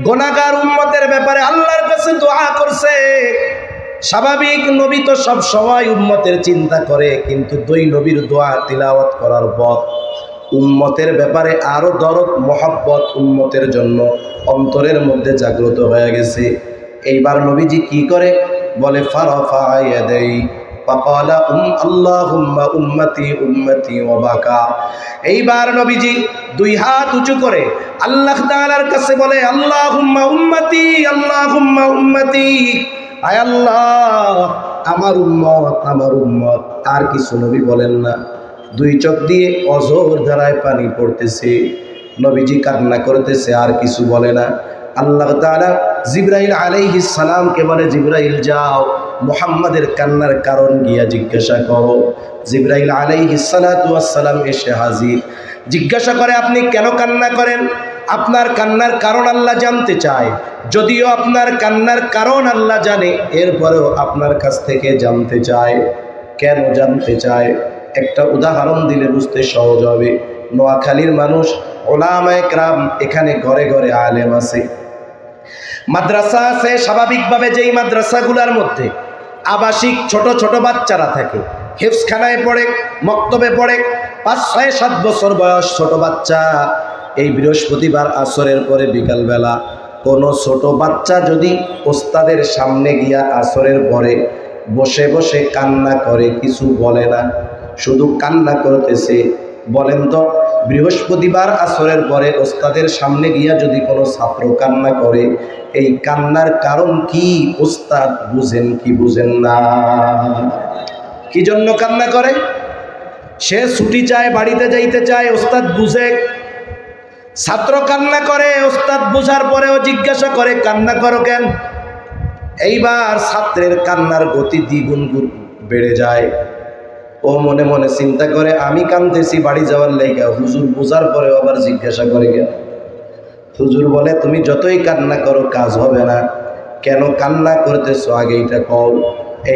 গুনাহগার উম্মতের ব্যাপারে আল্লাহর কাছে দোয়া করছে। স্বাভাবিক নবী তো সব সময় উম্মতের চিন্তা করে, কিন্তু দুই নবীর দোয়া তিলাওয়াত করার পর উম্মতের ব্যাপারে আরো দরদ, মোহাব্বত উম্মতের জন্য অন্তরের মধ্যে জাগ্রত হয়ে গেছে। এইবার নবীজি কি করে? বলে ফারাফা ইয়াদাই ফাকালা আল্লাহুম্মা উম্মতি উম্মতি ওয়া বাকা। এইবার নবীজি দুই হাত উঁচু করে আল্লাহ তাআলার কাছে বলে, আল্লাহুম্মা উম্মতি, আল্লাহুম্মা উম্মতি, আয় আল্লাহ আমার উম্মত, আমার উম্মত। আর কিছু নবী বলেন না। দুই চোখ দিয়ে অঝোর ধারায় পানি পড়তেছে, নবীজি কান্না করতেছে, আর কিছু বলে না। আল্লাহ তাআলা জিবরাইল আলাইহিস সালামকে বলে, জিবরাইল যাও মুহাম্মাদের কান্নার কারণ গিয়া জিজ্ঞাসা করো। জিবরাইল আলাইহিস সালাতু ওয়াস সালাম এসে হাজির। জিজ্ঞাসা করে, আপনি কেন কান্না করেন? আপনার কান্নার কারণ আল্লাহ জানতে চায়। যদিও আপনার কান্নার কারণ আল্লাহ জানে, এরপরেও আপনার কাছ থেকে জানতে চায়। কেন জানতে চায়? একটা উদাহরণ দিলে বুঝতে সহজ হবে। নোয়াখালীর মানুষ, ওলামায়ে কেরাম, এখানে ঘরে ঘরে আলেম আছে, মাদ্রাসা আছে। স্বাভাবিকভাবে যেই মাদ্রাসাগুলোর মধ্যে আবাসিক ছোট ছোট বাচ্চারা থাকে, হিফজখানায় পড়ে, মক্তবে পড়ে, 5, 6, 7 বছর বয়স ছোট বাচ্চা। এই বৃহস্পতিবার আসরের পরে বিকালবেলা কোনো ছোট বাচ্চা যদি ওস্তাদের সামনে গিয়া আসরের পরে বসে বসে কান্না করে, কিছু বলে না, শুধু কান্না করতেছে, বলেন তো বৃহস্পতিবার আসরের পরে ওস্তাদের সামনে গিয়া যদি কোনো ছাত্র কান্না করে, এই কান্নার কারণ কি ওস্তাদ বুঝেন কি বুঝেন না? কি জন্য কান্না করে? সে ছুটি চায়, বাড়িতে যাইতে চায়, ওস্তাদ বুঝে। ছাত্র কান্না করে, ওস্তাদ বুঝার পরেও জিজ্ঞাসা করে, কান্না করো কেন? এইবার ছাত্রের কান্নার গতি দ্বিগুণ বেড়ে যায়। ও মনে মনে চিন্তা করে, আমি কাঁদতেছি বাড়ি যাওয়ার লাইগা, হুজুর বুঝার পরেও আবার জিজ্ঞাসা করে কেন? হুজুর বলে, তুমি যতই কান্না করো কাজ হবে না, কেন কান্না করতেছো আগে এটা কও।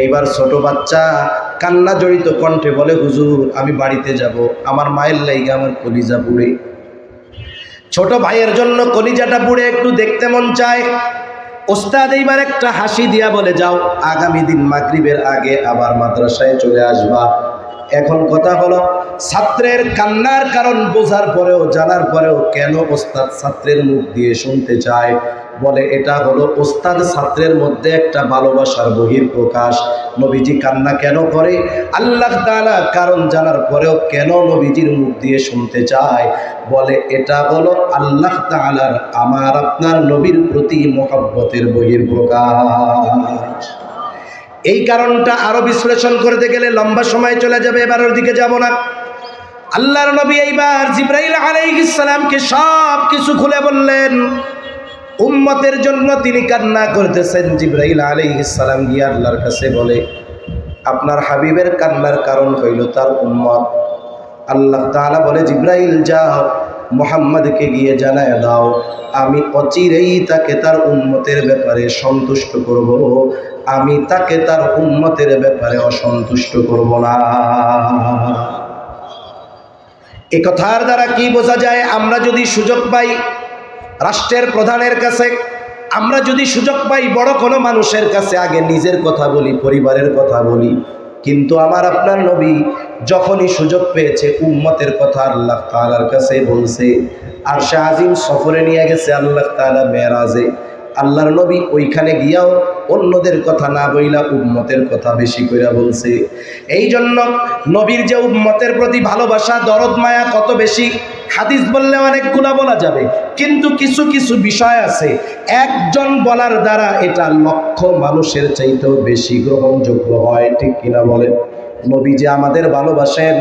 এইবার ছোট বাচ্চা কান্না জড়িত কণ্ঠে বলে, হুজুর আমি বাড়িতে যাব, আমার মায়ের লাইগা আমার কলিজা পুড়ে। ছোট ভাইয়ের জন্য কলিজাটা পুড়ে, একটু দেখতে মন চায়। ওস্তাদ এইবার একটা হাসি দিয়া বলে, যাও আগামী দিন মাগরিবের আগে আবার মাদ্রাসায় চলে আসবা। এখন কথা হলো, ছাত্রের কান্নার কারণ বোঝার পরেও, জানার পরেও কেন ওস্তাদ ছাত্রের মুখ দিয়ে শুনতে চায়? বলে এটা হলো ওস্তাদ ছাত্রের মধ্যে একটা ভালোবাসার বহিঃপ্রকাশ। নবীজি কান্না কেন করে? আল্লাহ তাআলা কারণ জানার পরেও কেন নবীজির মুখ দিয়ে শুনতে চায়? বলে এটা হলো আল্লাহ তাআলার আমার আপনার নবীর প্রতি মহব্বতের বহিঃপ্রকাশ। এই কারণটা আরো বিশ্লেষণ করতে গেলে লম্বা সময় চলে যাবে, এবার ওর দিকে যাব না। আল্লাহর নবী এইবার জিবরাইল আলাইহিস সালামকে সব কিছু খুলে বললেন। উম্মতের জন্য তিনি কান্না করতেছেন। জিবরাইল আলাইহিস সালাম গিয়ে আল্লাহর কাছে বলে, আপনার হাবিবের কান্নার কারণ হইল তার উম্মত। আল্লাহ তাআলা বলে, জিবরাইল যাও মুহাম্মদকে গিয়ে জানায় দাও, আমি অচিরেই তাকে তার উম্মতের ব্যাপারে সন্তুষ্ট করব, আমি তাকে তার উম্মতের ব্যাপারে অসন্তুষ্ট করব না। এই কথার দ্বারা কি বোঝা যায়? আমরা যদি সুযোগ পাই রাষ্ট্রের প্রধানের কাছে, আমরা যদি সুযোগ পাই বড় কোনো মানুষের কাছে, আগে নিজের কথা বলি, পরিবারের কথা বলি। কিন্তু আমার আপনার নবী যখনই সুযোগ পেয়েছে উম্মতের কথা আল্লাহ তাআলার কাছে বলছে। আর সে আজিম সফরে নিয়ে গেছে আল্লাহ তাআলা মেরাজে। আল্লাহর নবী ওইখানে গিয়াও অন্যদের কথা না বইলা উম্মতের কথা বেশি করে বলছে। এই জন্য নবীর যে উম্মতের প্রতি ভালোবাসা, দরদ মায়া কত বেশি, হাদিস বললে অনেকগুলা বলা যাবে, কিন্তু কিছু কিছু বিষয় আছে একজন বলার দ্বারা এটা লক্ষ মানুষের চাইতেও বেশি গ্রহণযোগ্য হয়। ঠিক কিনা বলেন? নবী যে আমাদের ভালোবাসেন,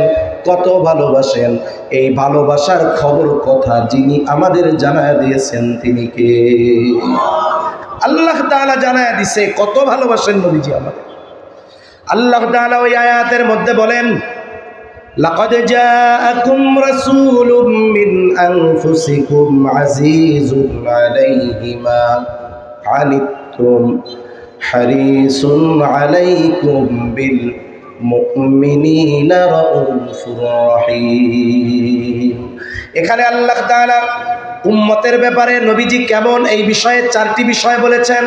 কত ভালোবাসেন, এই ভালোবাসার খবর কথা যিনি আমাদের জানায় দিয়েছেন তিনি কে? আল্লাহ তাআলা জানায় দিছে কত ভালোবাসেন নবীজি আমাদের। আল্লাহ তাআলা ওই আয়াতের মধ্যে বলেন, লাকাদ জাআকুম রাসূলুম মিন আনফুসিকুম আজিজুন আলাইহি মা আনিতুম হারিসুন আলাইকুম বিল মুমিনিনা রাউফুর রহিম। এখানে আল্লাহ তাআলা উম্মতের ব্যাপারে নবীজি কেমন এই বিষয়ে চারটি বিষয় বলেছেন।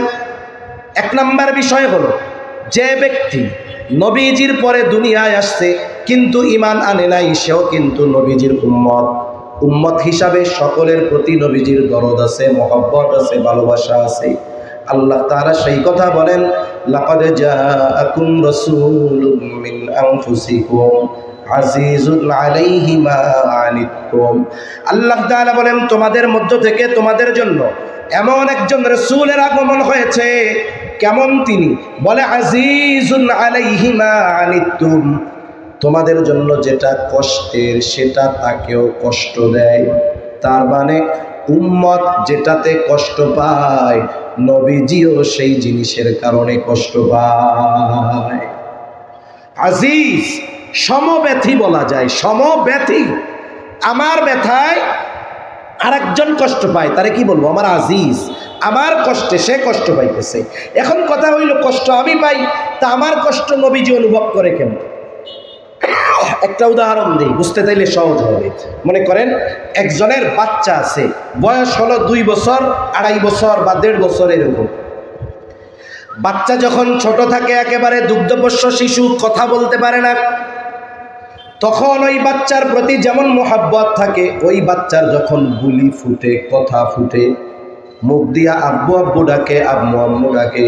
এক নম্বর বিষয় হলো, যে ব্যক্তি নবীজির পরে দুনিয়ায় আসছে কিন্তু ঈমান আনে নাই, সেও কিন্তু নবীজির উম্মত। উম্মত হিসাবে সকলের প্রতি নবীজির দরদ আছে, মহব্বত আছে, ভালোবাসা আছে। আল্লাহ তাআলা সেই কথা বলেন, লাকাদ জাআকুম রাসূলুম মিন আনফুসিকুম আজিজুন আলাইহি মা আনিতুম। আল্লাহ তাআলা বলেন, তোমাদের মধ্য থেকে তোমাদের জন্য এমন একজন রাসূলের আগমন হয়েছে। কেমন তিনি? বলে আজিজুন আলাইহি মা আনিতুম, তোমাদের জন্য যেটা কষ্টের সেটা তাকেও কষ্ট দেয়। তার মানে উম্মত যেটাতে কষ্ট পায় নবীজিও সেই জিনিসের কারণে কষ্ট পায়। আজিজ সমব্যথী বলা যায়, সমব্যথী। আমার ব্যথায় আরেকজন কষ্ট পায়, তারে কি বলবো? আমার আজিজ। আমার কষ্টে সে কষ্ট পাইতেছে। এখন কথা হইল, কষ্ট আমি পাই, তা আমার কষ্ট নবীজি অনুভব করে কেন? একটা উদাহরণ দিই, বুঝতে চাইলে সহজ হবে। মনে করেন একজনের বাচ্চা আছে, বয়স হলো 2 বছর, 2.5 বছর বা 1.5 বছর এরকম। বাচ্চা যখন ছোট থাকে, একেবারে দুগ্ধপোষ্য শিশু, কথা বলতে পারে না, তখন ওই বাচ্চার প্রতি যেমন মোহাব্বত থাকে, ওই বাচ্চার যখন বুলি ফুটে, কথা ফুটে, মুখ দিয়া আব্বু আব্বু ডাকে, আম্মু আম্মু ডাকে,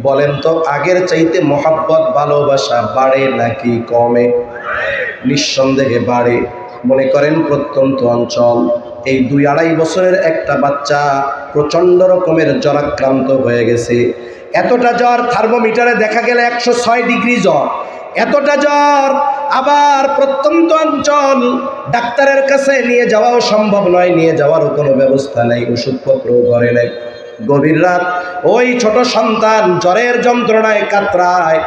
বলেন তো আগের চাইতে মোহাব্বত ভালোবাসা বাড়ে নাকি কমে? নিঃসন্দেহে বাড়ে। মনে করেন প্রত্যন্ত অঞ্চল, এই 2-2.5 বছরের একটা বাচ্চা প্রচণ্ড রকমের জ্বরাক্রান্ত হয়ে গেছে। এতটা জ্বর, থার্মোমিটারে দেখা গেলে 106 ডিগ্রি জ্বর, এতটা জ্বর। আবার প্রত্যন্ত অঞ্চল, ডাক্তারের কাছে নিয়ে যাওয়াও সম্ভব নয়, নিয়ে যাওয়ারও কোনো ব্যবস্থা নেই, ওষুধপত্রও ঘরে নেই। গভীর রাত, ওই ছোট সন্তান জ্বরের যন্ত্রণায় কাতরায়,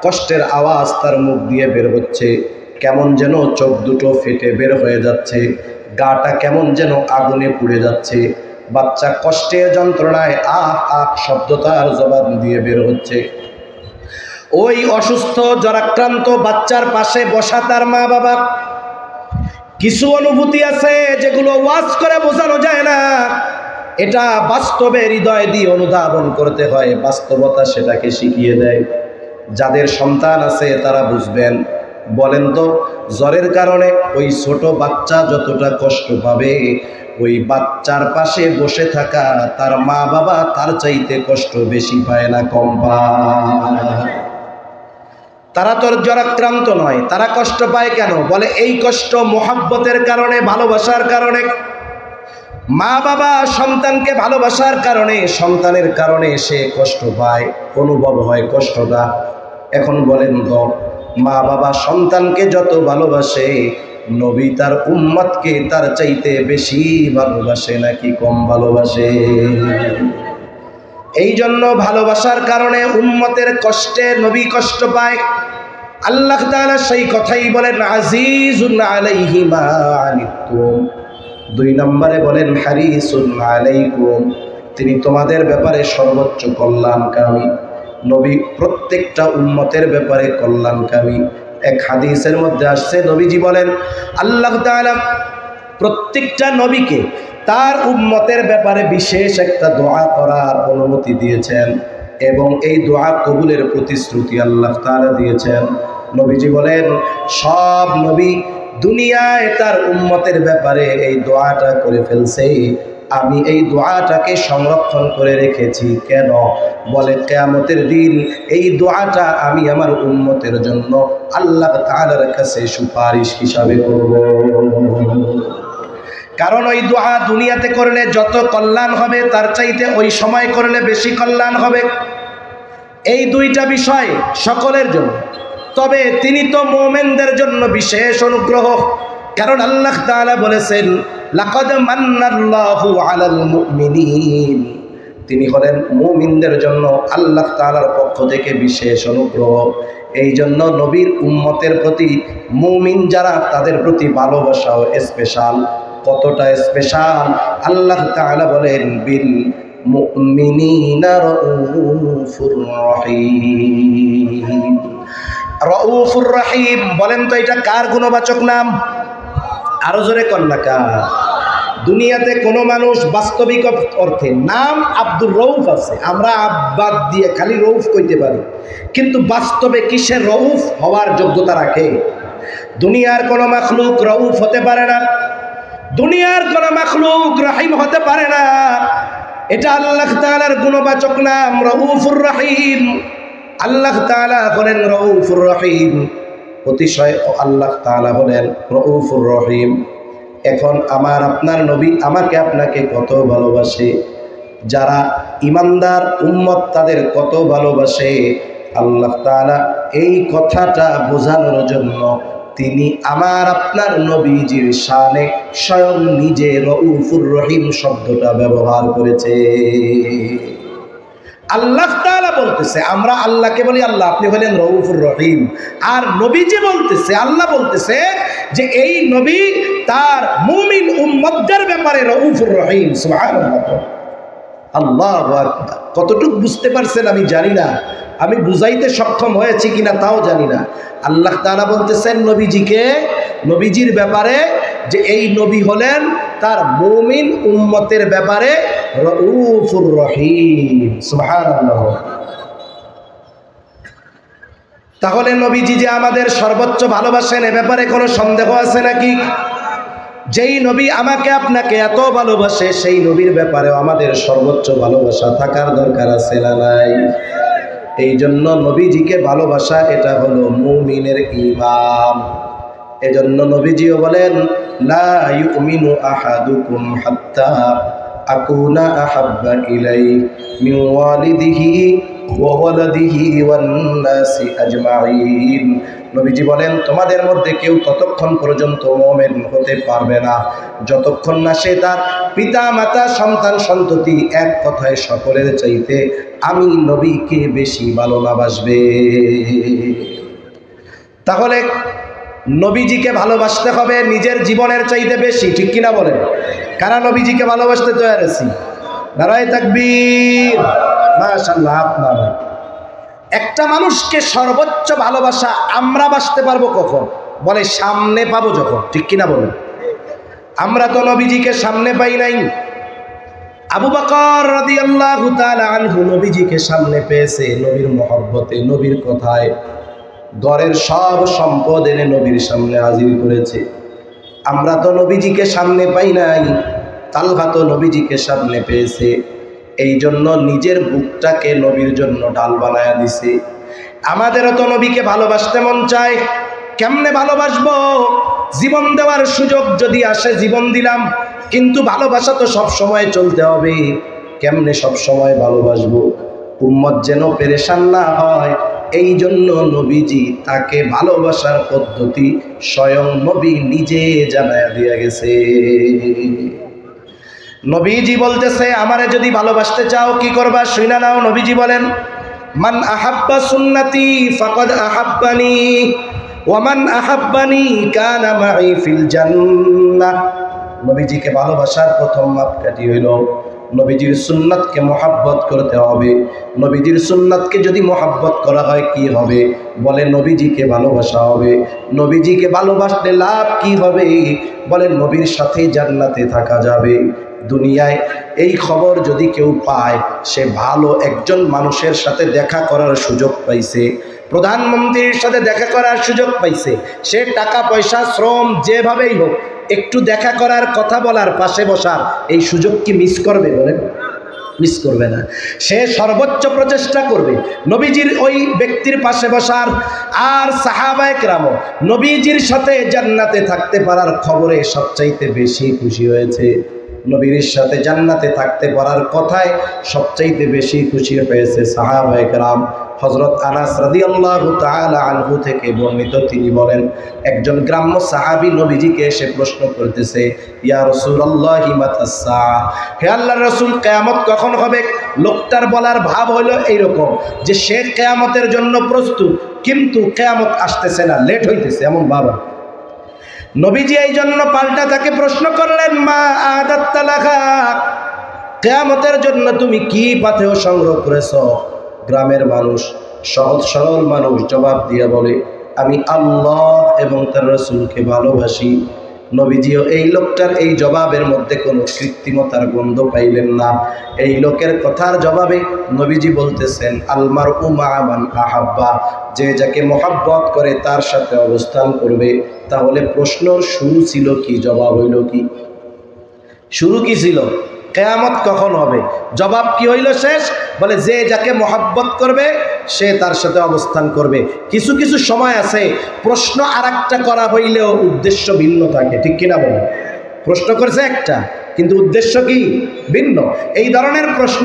কষ্টের আওয়াজ তার মুখ দিয়ে বের হচ্ছে, কেমন যেন চোখ দুটো ফেটে বের হয়ে যাচ্ছে, গাটা কেমন যেন আগুনে পুড়ে যাচ্ছে। বাচ্চা কষ্টের যন্ত্রণায় আহ আহ শব্দ তার জবান দিয়ে বের হচ্ছে। ওই অসুস্থ জ্বরাক্রান্ত বাচ্চার পাশে বসা তার মা বাবা। কিছু অনুভূতি আছে যেগুলো ওয়াজ করে বোঝানো যায় না। এটা বাস্তবে হৃদয় দিয়ে অনুধাবন করতে হয়, বাস্তবতা সেটাকে শিখিয়ে দেয়। যাদের সন্তান আছে তারা বুঝবেন। বলেন তো, জ্বরের কারণে ওই ছোট বাচ্চা যতটা কষ্ট পাবে, ওই বাচ্চার পাশে বসে থাকা তার মা বাবা তার চাইতে কষ্ট বেশি পায় না কম পায়? তারা তো জ্বরাক্রান্ত নয়, তারা কষ্ট পায় কেন? বলে এই কষ্ট মোহাব্বতের কারণে, ভালোবাসার কারণে। মা বাবা সন্তানকে ভালোবাসার কারণে, সন্তানের কারণে সে কষ্ট পায়, অনুভব হয় কষ্টটা। এখন বলেন তো, মা বাবা সন্তানকে যত ভালোবাসে, নবী তার উম্মতকে তার চাইতে বেশি ভালোবাসে নাকি কম ভালোবাসে? এই জন্য ভালোবাসার কারণে উম্মতের কষ্টে নবী কষ্ট পায়। আল্লাহ তাআলা সেই কথাই বলেন, আজিজুন আলাইহি মা আনিতুম। 2 নম্বরে বলেন হারিসুন আলাইকুম, তিনি তোমাদের ব্যাপারে সর্বোচ্চ কল্যাণকামী। নবী প্রত্যেকটা উম্মতের ব্যাপারে কল্যাণকামী। এক হাদিসের মধ্যে আসছে, নবীজি বলেন আল্লাহ তাআলা প্রত্যেকটা নবীকে তার উম্মতের ব্যাপারে বিশেষ একটা দোয়া করার অনুমতি দিয়েছেন এবং এই দোয়া কবুলের প্রতিশ্রুতি আল্লাহ তাআলা দিয়েছেন। নবীজি বলেন সব নবী দুনিয়ায় তার উম্মতের ব্যাপারে এই দোয়াটা করে ফেলছে, আমি এই দোয়াটাকে সংরক্ষণ করে রেখেছি। কেন? বলে কিয়ামতের দিন এই দোয়াটা আমি আমার উম্মতের জন্য আল্লাহ তাআলার কাছে সুপারিশ হিসাবে করব। কারণ ওই দোয়া দুনিয়াতে করলে যত কল্যাণ হবে, তার চাইতে ওই সময় করলে বেশি কল্যাণ হবে। এই 2টা বিষয় সকলের জন্য, তবে তিনি তো মুমিনদের জন্য বিশেষ অনুগ্রহ। কারণ আল্লাহ তাআলা বলেছেন লাকাদ মান্নাল্লাহু আলাল মুমিনিন, তিনি হলেন মুমিনদের জন্য আল্লাহ তাআলার পক্ষ থেকে বিশেষ অনুগ্রহ। এই জন্য নবীর উম্মতের প্রতি মুমিন যারা, তাদের প্রতি ভালোবাসাও স্পেশাল। কতটা স্পেশাল? আল্লাহ তাআলা বলেন বিল মুমিনিনা রাউফুর রহিম। রাউফুর রহিম, বলেন তো এটা কার গুণবাচক নাম? আরো জোরে কন্যা কার? দুনিয়াতে কোনো মানুষ বাস্তবিক অর্থে নাম আব্দুর রউফ আছে, আমরা আব্বাদ দিয়ে খালি রউফ কইতে পারি, কিন্তু বাস্তবে কিসের রউফ হওয়ার যোগ্যতা রাখে? দুনিয়ার কোনো মাখলুক রউফ হতে পারে না, দুনিয়ার কোনো মাখলুক রহিম হতে পারে না। এটা আল্লাহ তাআলার গুণবাচক নাম রাউফুর রহিম। আল্লাহ তাআলা বলেন রাউফুর রহিম, অতিশয় আল্লাহ তাআলা বলেন রাউফুর রহিম। এখন আমার আপনার নবী আমাকে আপনাকে কত ভালোবাসে, যারা ইমানদার উম্মত তাদের কত ভালোবাসে, আল্লাহ তাআলা এই কথাটা বোঝানোর জন্য তিনি আমার আপনার নবীজির শানে স্বয়ং নিজে রাউফুর রহিম শব্দটা ব্যবহার করেছে। আল্লাহ তাআলা বলতেছে, আমরা আল্লাহকে বলি আল্লাহ, আপনি হলেন রাউফুর রহিম। আর নবীজি বলতেছে, আল্লাহ বলতেছে যে এই নবী তার মুমিন উম্মতদের ব্যাপারে রাউফুর রহিম। সুবহানাল্লাহ, আল্লাহু আকবার। কতটুকু বুঝতে পারছেন আমি জানি না, আমি বুঝাইতে সক্ষম হয়েছি কিনা তাও জানি না। আল্লাহ তাআলা বলতেছেন নবীজিকে, নবীজির ব্যাপারে যে এই নবী হলেন তার মুমিন উম্মতের ব্যাপারে রাউফুর রহিম। সুবহানাল্লাহ। তাহলে নবীজি যে আমাদের সর্বোচ্চ ভালোবাসেন, এ ব্যাপারে কোনো সন্দেহ আছে নাকি? যেই নবী আমাকে আপনাকে এত ভালোবাসে, সেই নবীর ব্যাপারেও আমাদের সর্বোচ্চ ভালোবাসা থাকার দরকার আছে না নাই? এই জন্য নবীজিকে ভালোবাসা এটা হলো মুমিনের ঈমান। এজন্য নবীজিও বলেন লা ইউমিনু আহাদুকুম হাত্তা আকুনা আহাব্বা ইলাইহি মিন ওয়ালিদিহি ওয়া ওয়ালাদিহি ওয়ান নাসি আজমাইন। নবীজি বলেন তোমাদের মধ্যে কেউ ততক্ষণ পর্যন্ত মুমিন হতে পারবে না যতক্ষণ না সে তার পিতা মাতা সন্তান সন্ততি এক কথায় সকলের চাইতে আমি নবীকে বেশি ভালো না বাসবে। তাহলে নবীজিকে ভালোবাসতে হবে নিজের জীবনের চাইতে বেশি, ঠিক কিনা বলেন? কারা নবীজিকে ভালোবাসতে তৈরি আছি? নারায়ে তাকবীর, মাশাআল্লাহ। আপনার একটা মানুষকে সর্বোচ্চ ভালোবাসা আমরা বাসতে পারবো কখন? বলে সামনে পাবো যখন, ঠিক কিনা বলেন? আমরা তো নবীজিকে সামনে পাই নাই, আবু বকর রাদিয়াল্লাহু তাআলা আনহু নবীজিকে সামনে পেয়েছে, নবীর মহব্বতে, নবীর কথায় ঘরের সব সম্পদ এনে নবীর সামনে হাজির করেছে। আমরা তো নবীজিকে সামনে পাই নাই, তালহা তো নবীজিকে সামনে পেয়েছে, এই জন্য নিজের বুকটাকে নবীর জন্য ডাল বানায়া দিছে। আমাদেরও তো নবীকে ভালোবাসতে মন চায়। কেমনে ভালোবাসবো? জীবন দেওয়ার সুযোগ যদি আসে জীবন দিলাম, কিন্তু ভালোবাসা তো সব সময় চলতে হবে। কেমনে সব সময় ভালোবাসবো? উম্মত যেন পেরেশান না হয়, এই জন্য নবীজি তাকে ভালোবাসার পদ্ধতি স্বয়ং নবী নিজে জানায়া দিয়ে গেছে। নবীজি বলতেছে, আমারে যদি ভালোবাসতে চাও কি করবা শুইনা নাও। নবীজি বলেন, মান আহাব্বা সুন্নতি ফাকাদ আহাব্বানি ওয়া মান আহাব্বানি কানা মাই ফিল জান্নাহ। নবীজিকে ভালোবাসার প্রথম মাপকাঠি হইল নবীজির সুন্নাতকে মহব্বত করতে হবে। নবীজির সুন্নাতকে যদি মহব্বত করা হয় কি হবে? বলে নবীজিকে ভালোবাসা হবে। নবীজিকে ভালোবাসলে লাভ কি হবে? বলে নবীর সাথে জান্নাতে থাকা যাবে। দুনিয়ায় এই খবর যদি কেউ পায়, সে ভালো একজন মানুষের সাথে দেখা করার সুযোগ পাইছে, প্রধানমন্ত্রীর সাথে দেখা করার সুযোগ পাইছে, সে টাকা পয়সা শ্রম যেভাবেই হোক একটু দেখা করার, কথা বলার, পাশে বসার এই সুযোগ কি মিস করবে? বলেন, মিস করবে না। সে সর্বোচ্চ প্রচেষ্টা করবে নবীজির ওই ব্যক্তির পাশে বসার। আর সাহাবায়ে কেরামও নবীজির সাথে জান্নাতে থাকতে পারার খবরে সবচাইতে বেশি খুশি হয়েছে। নবীর সাথে জান্নাতে থাকতে পারার কথায় সবচাইতে বেশি খুশি হয়েছে সাহাবায়ে কেরাম। হযরত আনাস রাদিয়াল্লাহু তাআলা আনহু থেকে বর্ণিত, তিনি বলেন, একজন গ্রাম্য সাহাবী নবীজিকে এসে প্রশ্ন করতেছে, ইয়া রাসূলুল্লাহি মাতাস সাআহ, হে আল্লাহর রাসূল, কিয়ামত কখন হবে? লোকটার বলার ভাব হলো এইরকম যে সে কিয়ামতের জন্য প্রস্তুত, কিন্তু কিয়ামত আসতেছে না, লেট হইতেছে, এমন ভাব। নবীজি এই জন্য পাল্টা তাকে প্রশ্ন করলেন, মা আদাত্তা লাহা, কিয়ামতের জন্য তুমি কি পাথেয় সংগ্রহ করেছো? গ্রামের মানুষ, সহজ সরল মানুষ জবাব দিয়ে বলে, আমি আল্লাহ এবং তার রাসূলকে ভালোবাসি। নবীজিও এই লোকটার এই জবাবের মধ্যে কোনো কৃত্রিমতার গন্ধ পাইলেন না। এই লোকের কথার জবাবে নবীজি বলতেছেন, আলমারউ মা মান আহাব্বা, যে যাকে মহব্বত করে তার সাথে অবস্থান করবে। তাহলে প্রশ্নর শুরু ছিল কি, জবাব হইল কি? শুরু কি ছিল? কিয়ামত কখন হবে? জবাব কি হইল শেষ? বলে যে যাকে মহব্বত করবে সে তার সাথে অবস্থান করবে। কিছু কিছু সময় আছে প্রশ্ন আরেকটা করা হইলেও উদ্দেশ্য ভিন্ন থাকে, ঠিক কিনা বলেন? প্রশ্ন করেছে একটা, কিন্তু উদ্দেশ্য কি? ভিন্ন। এই ধরনের প্রশ্ন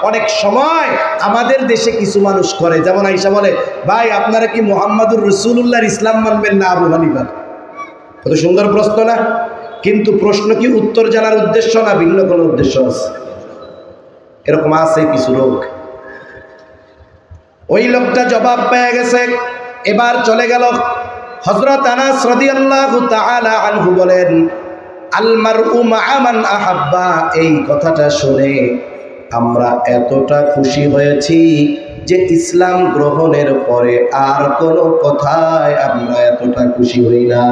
অনেক সময় আমাদের দেশে কিছু মানুষ করে। যেমন আইসা বলে, ভাই আপনারা কি মুহাম্মাদুর রাসূলুল্লাহর ইসলাম মানবেন না আবু হানিফার? কত সুন্দর প্রশ্ন না? কিন্তু প্রশ্ন কি উত্তর জানার উদ্দেশ্য না ভিন্ন কোনো উদ্দেশ্য আছে? এরকম আছে কিছু লোক। ওই লোকটা জবাব পেয়ে গেছে, এবার চলে গেল। হযরত আনাস রাদিয়াল্লাহু তাআলা আনহু বলেন, আল মারউ মা মান আহাব্বা, এই কথাটা শুনে আমরা এতটা খুশি হয়েছি যে ইসলাম গ্রহণের পরে আর কোনো কথায় আমরা এতটা খুশি হই না।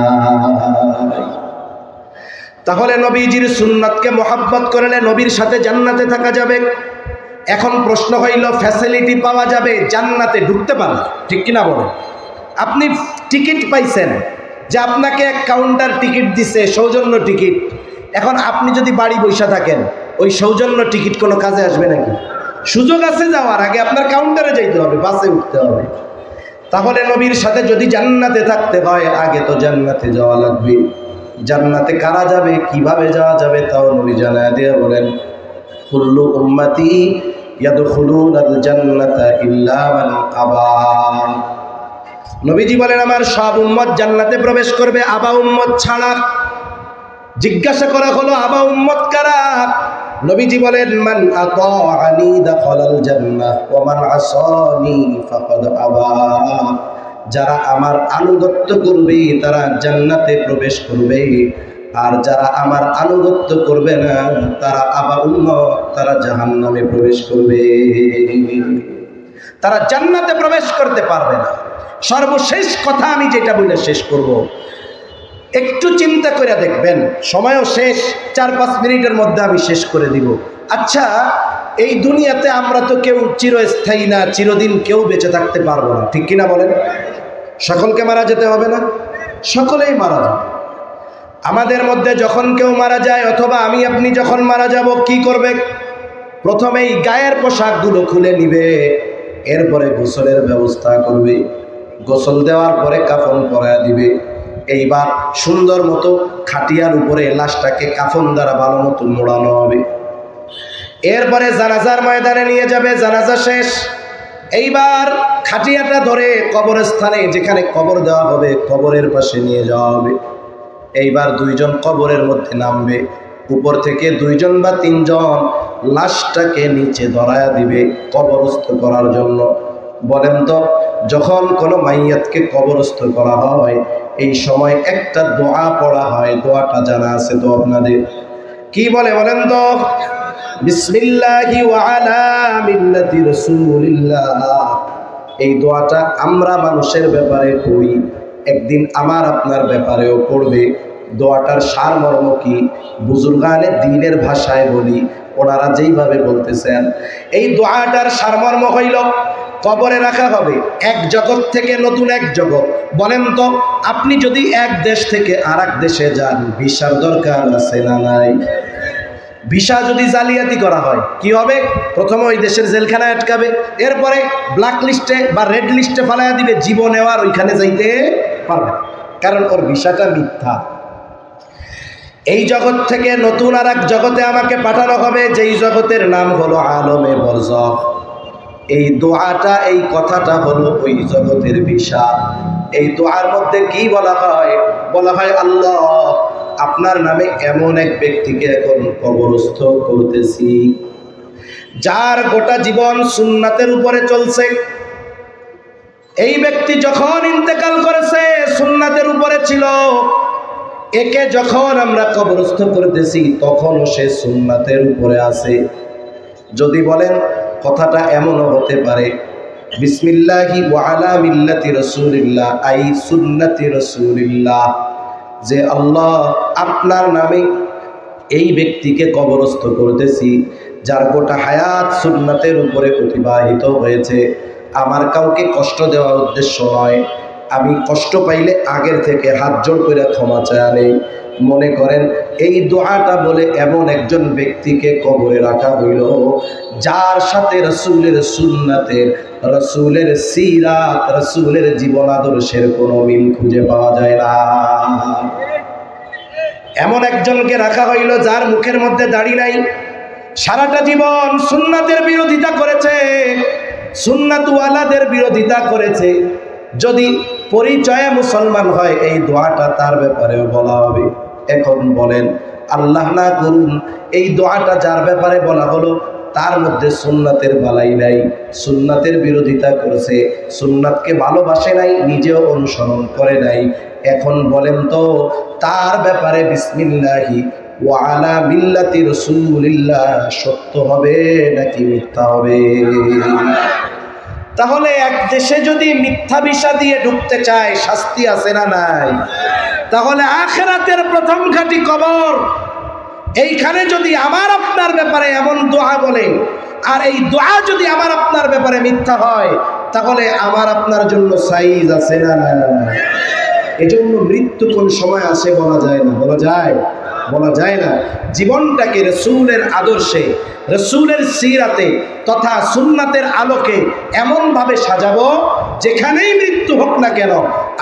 তাহলে নবীজির সুন্নাতকে মহব্বত করলে নবীর সাথে জান্নাতে থাকা যাবে। এখন প্রশ্ন হইল, ফ্যাসিলিটি পাওয়া যাবে, জান্নাতে ঢুকতে পারবে, ঠিক কিনা বলেন? আপনি টিকিট পাইছেন, যে আপনাকে এক কাউন্টার টিকিট দিছে, সৌজন্য টিকিট। এখন আপনি যদি বাড়ি বসে থাকেন, ওই সৌজন্য টিকিট কোনো কাজে আসবে নাকি? সুযোগ আছে যাওয়ার, আগে আপনার কাউন্টারে যাইতে হবে, বাসে উঠতে হবে। তাহলে নবীর সাথে যদি জান্নাতে থাকতে হয়, আগে তো জান্নাতে যাওয়া লাগবে। জান্নাতে কারা যাবে, কিভাবে যাওয়া যাবে, তাও নবী জানায় দিয়ে বলেন, কুল্লু উম্মতি ইয়াদখুলুনাল জান্নাতা ইল্লা মান আবা। নবীজি বলেন, আমার সব উম্মত জান্নাতে প্রবেশ করবে, আবা উম্মত ছাড়া। জিজ্ঞাসা করা হলো, আবা উম্মত কারা? নবীজি বলেন, মান আতাআনি দাখালাল জান্নাহ ওয়া মান আসানি ফাকাদ আবা। যারা আমার আনুগত্য করবে তারা জান্নাতে প্রবেশ করবে, আর যারা আমার আনুগত্য করবে না তারা আবা উম্মত, তারা জাহান্নামে প্রবেশ করবে, তারা জান্নাতে প্রবেশ করতে পারবে না। সর্বশেষ কথা আমি যেটা বলে শেষ করব, একটু চিন্তা করে দেখবেন, সময়ও শেষ, 4-5 মিনিটের মধ্যে আমি শেষ করে দিব। আচ্ছা, এই দুনিয়াতে আমরা তো কেউ চিরস্থায়ী না, চিরদিন কেউ বেঁচে থাকতে পারবো না, ঠিক কিনা বলেন? সকলকে মারা যেতে হবে না? সকলেই মারা যাবে। আমাদের মধ্যে যখন কেউ মারা যায় অথবা আমি আপনি যখন মারা যাব, কি করবে? প্রথমেই গায়ের পোশাকগুলো খুলে নিবে, এরপরে গোসলের ব্যবস্থা করবে, গোসল দেওয়ার পরে কাফন পরায়া দিবে। এইবার সুন্দর মতো খাটিয়ার উপরে লাশটাকে কাফন দ্বারা ভালো মতো মোড়ানো হবে। এরপরে জানাজার ময়দানে নিয়ে যাবে, জানাজা শেষ। এইবার খাটিয়াটা ধরে কবরস্থানে, যেখানে কবর দেওয়া হবে, কবরের পাশে নিয়ে যাওয়া হবে। এইবার দুইজন কবরের মধ্যে নামবে, উপর থেকে দুইজন বা তিনজন লাশটাকে নিচে ধরায়া দিবে কবরস্থ করার জন্য। বলেন তো, যখন কোনো মাইয়াতকে কবরস্থ করা হয়, এই সময় একটা দোয়া পড়া হয়, দোয়াটা জানা আছে তো আপনাদের? কি বলে বলেন তো? বিসমিল্লাহি ওয়া আলা মিল্লাতি রাসূলিল্লাহ। এই দোয়াটা আমরা মানুষের ব্যাপারে পড়ি, একদিন আমার আপনার ব্যাপারেও পড়বে। দোয়াটার সারমর্ম কি? বুজুর্গানে দ্বীনের ভাষায় বলি, ওনারা যেইভাবে বলতেছেন, এই দোয়াটার সারমর্ম হইল, কবরে রাখা হবে এক জগৎ থেকে নতুন এক জগৎ। বলেন তো, আপনি যদি এক দেশ থেকে আর এক দেশে যান, ভিসার দরকার আছে না নাই? ভিসা যদি জালিয়াতি করা হয় কি হবে? প্রথমে ওই দেশের জেলখানায় আটকাবে, এরপরে ব্ল্যাক লিস্টে বা রেড লিস্টে ফালাইয়া দিবে, জীবনে আর ওইখানে যাইতে পারবে, কারণ ওর ভিসাটা মিথ্যা। এই জগৎ থেকে নতুন আর এক জগতে আমাকে পাঠানো হবে, যেই জগতের নাম হলো আলমে বরজখ। এই দোয়াটা, এই কথাটা হলো ওই জগতের ভিসা। এই দোয়ার মধ্যে কি বলা হয়? বলা হয়, আল্লাহ আপনার নামে এমন এক ব্যক্তিকে এখন কবরস্থ করতেছি, যার গোটা জীবন সুন্নাতের উপরে চলছে। এই ব্যক্তি যখন ইন্তেকাল করেছে সুন্নাতের উপরে ছিল, একে যখন আমরা কবরস্থ করতেছি তখনও সে সুন্নাতের উপরে আছে। যদি বলেন, কথাটা এমনও হতে পারে, বিসমিল্লাহি ওয়া আলা মিল্লাতি রাসূলিল্লাহ, আই সুন্নতি রাসূলিল্লাহ, যে আল্লাহ আপনার নামে এই ব্যক্তিকে কবরস্থ করতেছি, যার গোটা হায়াত সুন্নাতের উপরে অতিবাহিত হয়েছে। আমার কাউকে কষ্ট দেওয়ার উদ্দেশ্য নয়, আমি কষ্ট পাইলে আগের থেকে হাত জোড় করে ক্ষমা চায়া নেই। মনে করেন এই দোয়াটা বলে এমন একজন ব্যক্তিকে কবরে রাখা হইল, যার সাথে রাসূলের সুন্নাতের, রাসূলের সিরাত, রাসূলের জীবন আদর্শের কোনো মিল খুঁজে পাওয়া যায় না। এমন একজনকে রাখা হইল যার মুখের মধ্যে দাড়ি নাই, সারাটা জীবন সুন্নাতের বিরোধিতা করেছে, সুন্নাতওয়ালাদের বিরোধিতা করেছে। যদি পরিচয়ে মুসলমান হয়, এই দোয়াটা তার ব্যাপারেও বলা হবে। এখন বলেন, আল্লাহ না করুন, এই দোয়াটা যার ব্যাপারে বলা হলো তার মধ্যে সুন্নাতের বালাই নাই, সুন্নাতের বিরোধিতা করেছে, সুন্নাতকে ভালোবাসে নাই, নিজেও অনুসরণ করে নাই। এখন বলেন তো, তার ব্যাপারে বিসমিল্লাহি ওয়া আলা মিল্লাতি রাসূলিল্লাহ সত্য হবে নাকি মিথ্যা হবে? তাহলে এক দেশে যদি মিথ্যা ভিসা দিয়ে ঢুকতে চায়, শাস্তি আছে না নাই? তাহলে আখিরাতের প্রথম ঘাঁটি কবর। এইখানে যদি আমার আপনার ব্যাপারে এমন দোয়া বলে, আর এই দোয়া যদি আমার আপনার ব্যাপারে মিথ্যা হয়, তাহলে আমার আপনার জন্য সাইজ আছে না না? এজন্য মৃত্যু কোন সময় আসে বলা যায় না। বলা যায়? বলা যায় না। জীবনটাকে রাসূলের আদর্শে, রাসূলের সিরাতে তথা সুন্নাতের আলোকে এমনভাবে সাজাবো, যেখানেই মৃত্যু হোক না কেন,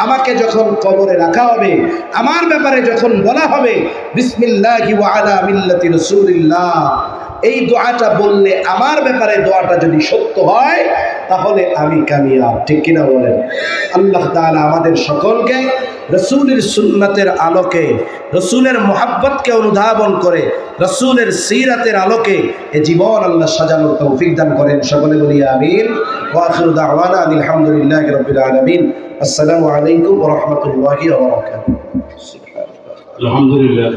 আমাকে যখন কবরে রাখা হবে, আমার ব্যাপারে যখন বলা হবে বিসমিল্লাহি ওয়া আলা মিল্লাতি রাসূলিল্লাহ, এই দোয়াটা বললে আমার ব্যাপারে দোয়াটা যদি সত্য হয়, তাহলে আমি কামিয়াব। ঠিক কিনা বলেন? আল্লাহ তাআলা আমাদের সকলকে রাসূলের সুন্নাতের আলোকে, রাসূলের মুহাব্বতকে অনুধাবন করে, রাসূলের সিরাতের আলোকে এ জীবন আল্লাহ সাজানোর তৌফিক দান করেন। সকলে বলি আমিন। ওয়া আখিরু দাওয়ানা আলহামদুলিল্লাহি রাব্বিল আলামিন। আসসালামু আলাইকুম ওয়া রাহমাতুল্লাহি ওয়া বারাকাতুহু। আলহামদুলিল্লাহ।